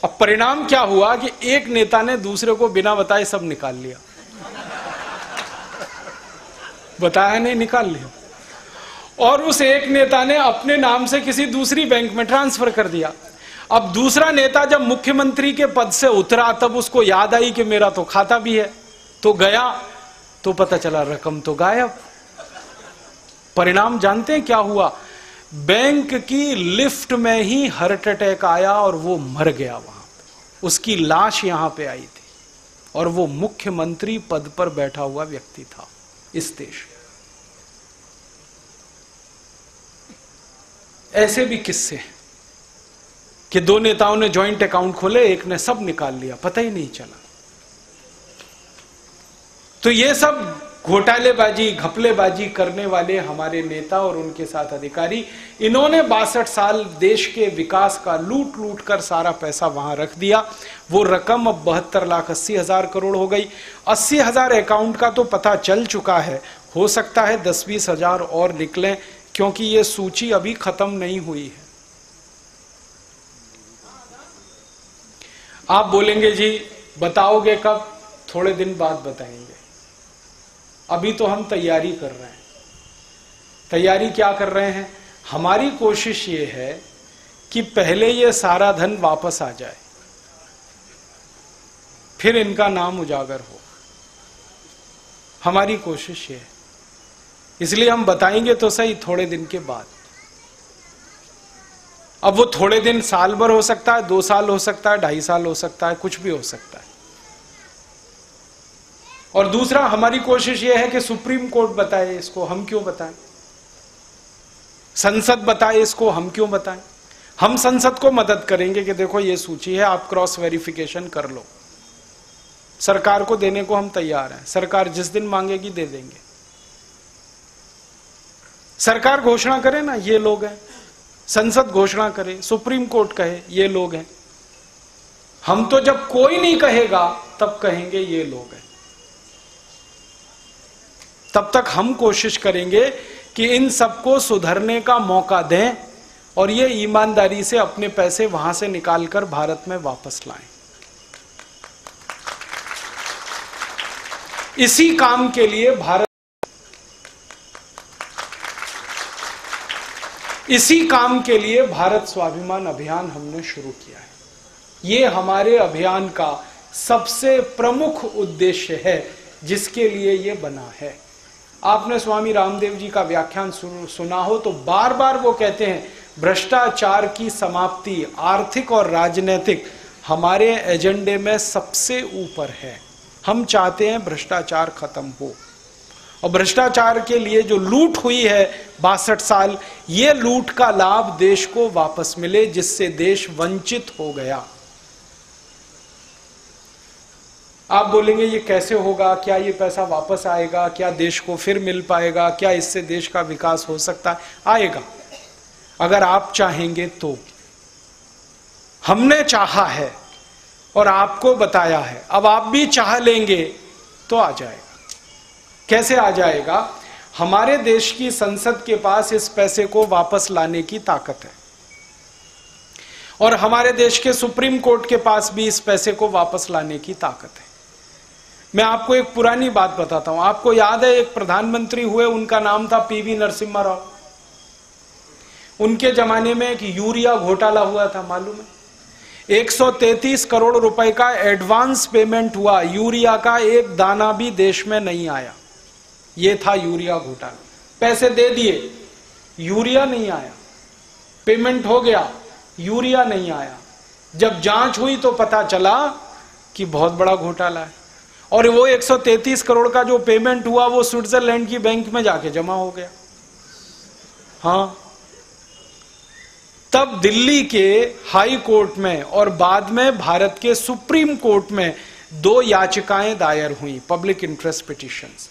अब परिणाम क्या हुआ कि एक नेता ने दूसरे को बिना बताए सब निकाल लिया। बताया नहीं, निकाल लिया। और उस एक नेता ने अपने नाम से किसी दूसरी बैंक में ट्रांसफर कर दिया। अब दूसरा नेता जब मुख्यमंत्री के पद से उतरा तब उसको याद आई कि मेरा तो खाता भी है, तो गया तो पता चला रकम तो गायब। परिणाम जानते हैं क्या हुआ? बैंक की लिफ्ट में ही हार्ट अटैक आया और वो मर गया वहां पे। उसकी लाश यहां पे आई थी और वो मुख्यमंत्री पद पर बैठा हुआ व्यक्ति था इस देश। ऐसे भी किस्से हैं कि 2 नेताओं ने जॉइंट अकाउंट खोले, एक ने सब निकाल लिया, पता ही नहीं चला। तो ये सब घोटालेबाजी, घपलेबाजी करने वाले हमारे नेता और उनके साथ अधिकारी, इन्होंने 62 साल देश के विकास का लूट लूट कर सारा पैसा वहां रख दिया। वो रकम अब 72,80,000 करोड़ हो गई। 80,000 अकाउंट का तो पता चल चुका है, हो सकता है 10-20 हजार और निकलें, क्योंकि ये सूची अभी खत्म नहीं हुई है। आप बोलेंगे जी बताओगे कब? थोड़े दिन बाद बताएंगे। अभी तो हम तैयारी कर रहे हैं। तैयारी क्या कर रहे हैं? हमारी कोशिश ये है कि पहले ये सारा धन वापस आ जाए, फिर इनका नाम उजागर हो। हमारी कोशिश ये है, इसलिए हम बताएंगे तो सही थोड़े दिन के बाद। अब वो थोड़े दिन साल भर हो सकता है, 2 साल हो सकता है, 2.5 साल हो सकता है, कुछ भी हो सकता है। और दूसरा, हमारी कोशिश यह है कि सुप्रीम कोर्ट बताए इसको, हम क्यों बताएं? संसद बताए इसको, हम क्यों बताएं? हम संसद को मदद करेंगे कि देखो ये सूची है, आप क्रॉस वेरिफिकेशन कर लो। सरकार को देने को हम तैयार हैं, सरकार जिस दिन मांगेगी दे देंगे। सरकार घोषणा करे ना ये लोग हैं, संसद घोषणा करे, सुप्रीम कोर्ट कहे ये लोग हैं। हम तो जब कोई नहीं कहेगा तब कहेंगे ये लोग हैं। तब तक हम कोशिश करेंगे कि इन सबको सुधरने का मौका दें और ये ईमानदारी से अपने पैसे वहां से निकालकर भारत में वापस लाएं। इसी काम के लिए भारत स्वाभिमान अभियान हमने शुरू किया है। ये हमारे अभियान का सबसे प्रमुख उद्देश्य है जिसके लिए ये बना है। आपने स्वामी रामदेव जी का व्याख्यान सुना हो तो बार बार वो कहते हैं भ्रष्टाचार की समाप्ति आर्थिक और राजनीतिक हमारे एजेंडे में सबसे ऊपर है। हम चाहते हैं भ्रष्टाचार खत्म हो, और भ्रष्टाचार के लिए जो लूट हुई है 62 साल, ये लूट का लाभ देश को वापस मिले, जिससे देश वंचित हो गया। आप बोलेंगे ये कैसे होगा, क्या ये पैसा वापस आएगा, क्या देश को फिर मिल पाएगा, क्या इससे देश का विकास हो सकता है? आएगा, अगर आप चाहेंगे तो। हमने चाहा है और आपको बताया है, अब आप भी चाह लेंगे तो आ जाएगा। कैसे आ जाएगा? हमारे देश की संसद के पास इस पैसे को वापस लाने की ताकत है, और हमारे देश के सुप्रीम कोर्ट के पास भी इस पैसे को वापस लाने की ताकत है। मैं आपको एक पुरानी बात बताता हूं। आपको याद है एक प्रधानमंत्री हुए, उनका नाम था पीवी नरसिम्हा राव। उनके जमाने में एक यूरिया घोटाला हुआ था, मालूम है? 133 करोड़ रुपए का एडवांस पेमेंट हुआ, यूरिया का एक दाना भी देश में नहीं आया। ये था यूरिया घोटाला। पैसे दे दिए, यूरिया नहीं आया, पेमेंट हो गया, यूरिया नहीं आया। जब जांच हुई तो पता चला कि बहुत बड़ा घोटाला है, और वो 133 करोड़ का जो पेमेंट हुआ वो स्विट्जरलैंड की बैंक में जाके जमा हो गया। हाँ, तब दिल्ली के हाई कोर्ट में और बाद में भारत के सुप्रीम कोर्ट में 2 याचिकाएं दायर हुई, पब्लिक इंटरेस्ट पिटिशंस,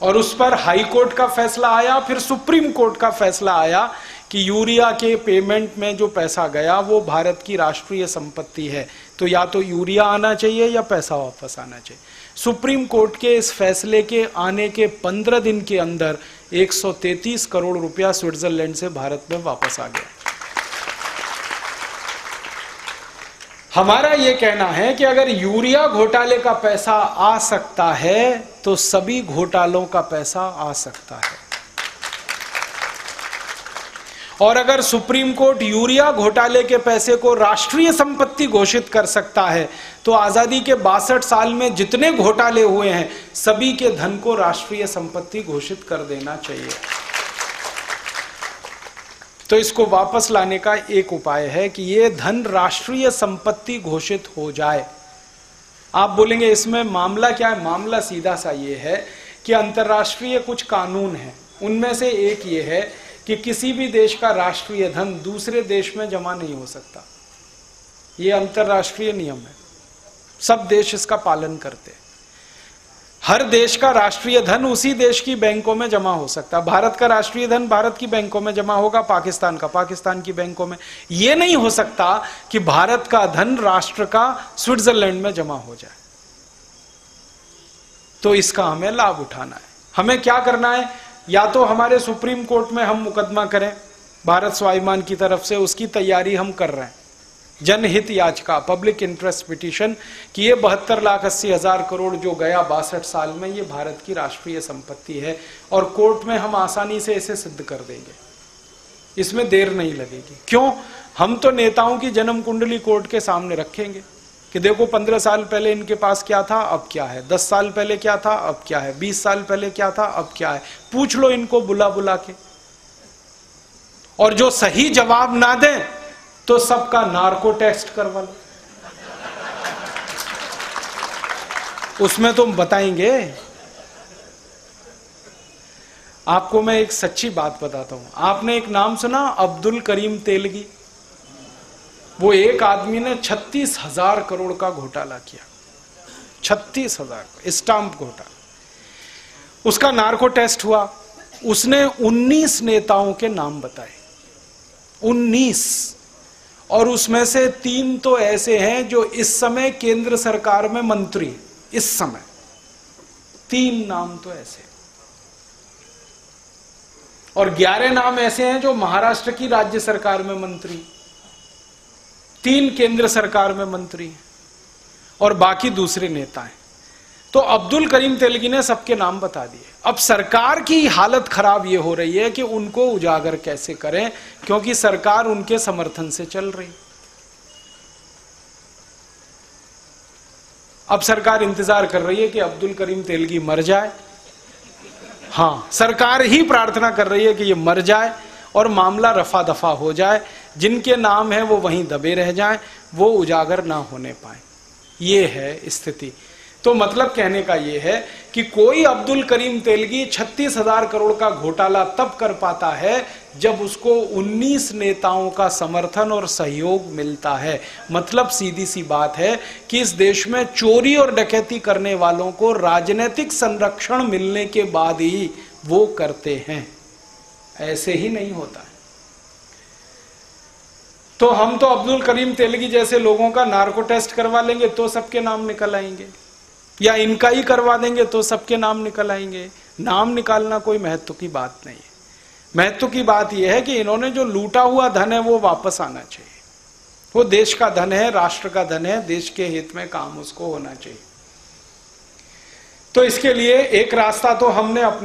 और उस पर हाई कोर्ट का फैसला आया, फिर सुप्रीम कोर्ट का फैसला आया कि यूरिया के पेमेंट में जो पैसा गया वो भारत की राष्ट्रीय संपत्ति है, तो या तो यूरिया आना चाहिए या पैसा वापस आना चाहिए। सुप्रीम कोर्ट के इस फैसले के आने के 15 दिन के अंदर 133 करोड़ रुपया स्विट्जरलैंड से भारत में वापस आ गया। हमारा यह कहना है कि अगर यूरिया घोटाले का पैसा आ सकता है तो सभी घोटालों का पैसा आ सकता है, और अगर सुप्रीम कोर्ट यूरिया घोटाले के पैसे को राष्ट्रीय संपत्ति घोषित कर सकता है तो आजादी के 62 साल में जितने घोटाले हुए हैं सभी के धन को राष्ट्रीय संपत्ति घोषित कर देना चाहिए। तो इसको वापस लाने का एक उपाय है कि ये धन राष्ट्रीय संपत्ति घोषित हो जाए। आप बोलेंगे इसमें मामला क्या है? मामला सीधा सा ये है कि अंतर्राष्ट्रीय कुछ कानून हैं, उनमें से एक ये है कि किसी भी देश का राष्ट्रीय धन दूसरे देश में जमा नहीं हो सकता। ये अंतर्राष्ट्रीय नियम है, सब देश इसका पालन करते हैं। हर देश का राष्ट्रीय धन उसी देश की बैंकों में जमा हो सकता है। भारत का राष्ट्रीय धन भारत की बैंकों में जमा होगा, पाकिस्तान का पाकिस्तान की बैंकों में। यह नहीं हो सकता कि भारत का धन राष्ट्र का स्विट्जरलैंड में जमा हो जाए। तो इसका हमें लाभ उठाना है। हमें क्या करना है? या तो हमारे सुप्रीम कोर्ट में हम मुकदमा करें भारत स्वाभिमान की तरफ से, उसकी तैयारी हम कर रहे हैं, जनहित याचिका, पब्लिक इंटरेस्ट पिटीशन, कि ये 72,80,000 करोड़ जो गया 62 साल में, ये भारत की राष्ट्रीय संपत्ति है, और कोर्ट में हम आसानी से इसे सिद्ध कर देंगे, इसमें देर नहीं लगेगी। क्यों? हम तो नेताओं की जन्म कुंडली कोर्ट के सामने रखेंगे कि देखो 15 साल पहले इनके पास क्या था, अब क्या है, 10 साल पहले क्या था, अब क्या है, 20 साल पहले क्या था, अब क्या है। पूछ लो इनको बुला बुला के, और जो सही जवाब ना दें तो सबका नार्को टेस्ट करवा लो, उसमें तुम बताएंगे। आपको मैं एक सच्ची बात बताता हूं। आपने एक नाम सुना, अब्दुल करीम तेलगी? वो एक आदमी ने 36,000 करोड़ का घोटाला किया, 36,000 स्टाम्प घोटाला। उसका नार्को टेस्ट हुआ, उसने 19 नेताओं के नाम बताए, 19, और उसमें से 3 तो ऐसे हैं जो इस समय केंद्र सरकार में मंत्री, इस समय 3 नाम तो ऐसे, और 11 नाम ऐसे हैं जो महाराष्ट्र की राज्य सरकार में मंत्री, 3 केंद्र सरकार में मंत्री, और बाकी दूसरे नेता हैं। तो अब्दुल करीम तेलगी ने सबके नाम बता दिए। अब सरकार की हालत खराब ये हो रही है कि उनको उजागर कैसे करें, क्योंकि सरकार उनके समर्थन से चल रही। अब सरकार इंतजार कर रही है कि अब्दुल करीम तेलगी मर जाए। हाँ, सरकार ही प्रार्थना कर रही है कि ये मर जाए और मामला रफा दफा हो जाए, जिनके नाम है वो वहीं दबे रह जाएं, वो उजागर ना होने पाए। ये है स्थिति। तो मतलब कहने का ये है कि कोई अब्दुल करीम तेलगी 36,000 करोड़ का घोटाला तब कर पाता है जब उसको 19 नेताओं का समर्थन और सहयोग मिलता है। मतलब सीधी सी बात है कि इस देश में चोरी और डकैती करने वालों को राजनीतिक संरक्षण मिलने के बाद ही वो करते हैं, ऐसे ही नहीं होता है। तो हम तो अब्दुल करीम तेलगी जैसे लोगों का नार्को टेस्ट करवा लेंगे तो सबके नाम निकल आएंगे, या इनका ही करवा देंगे तो सबके नाम निकल आएंगे। नाम निकालना कोई महत्व की बात नहीं है। महत्व की बात यह है कि इन्होंने जो लूटा हुआ धन है वो वापस आना चाहिए। वो देश का धन है, राष्ट्र का धन है, देश के हित में काम उसको होना चाहिए। तो इसके लिए एक रास्ता तो हमने अपना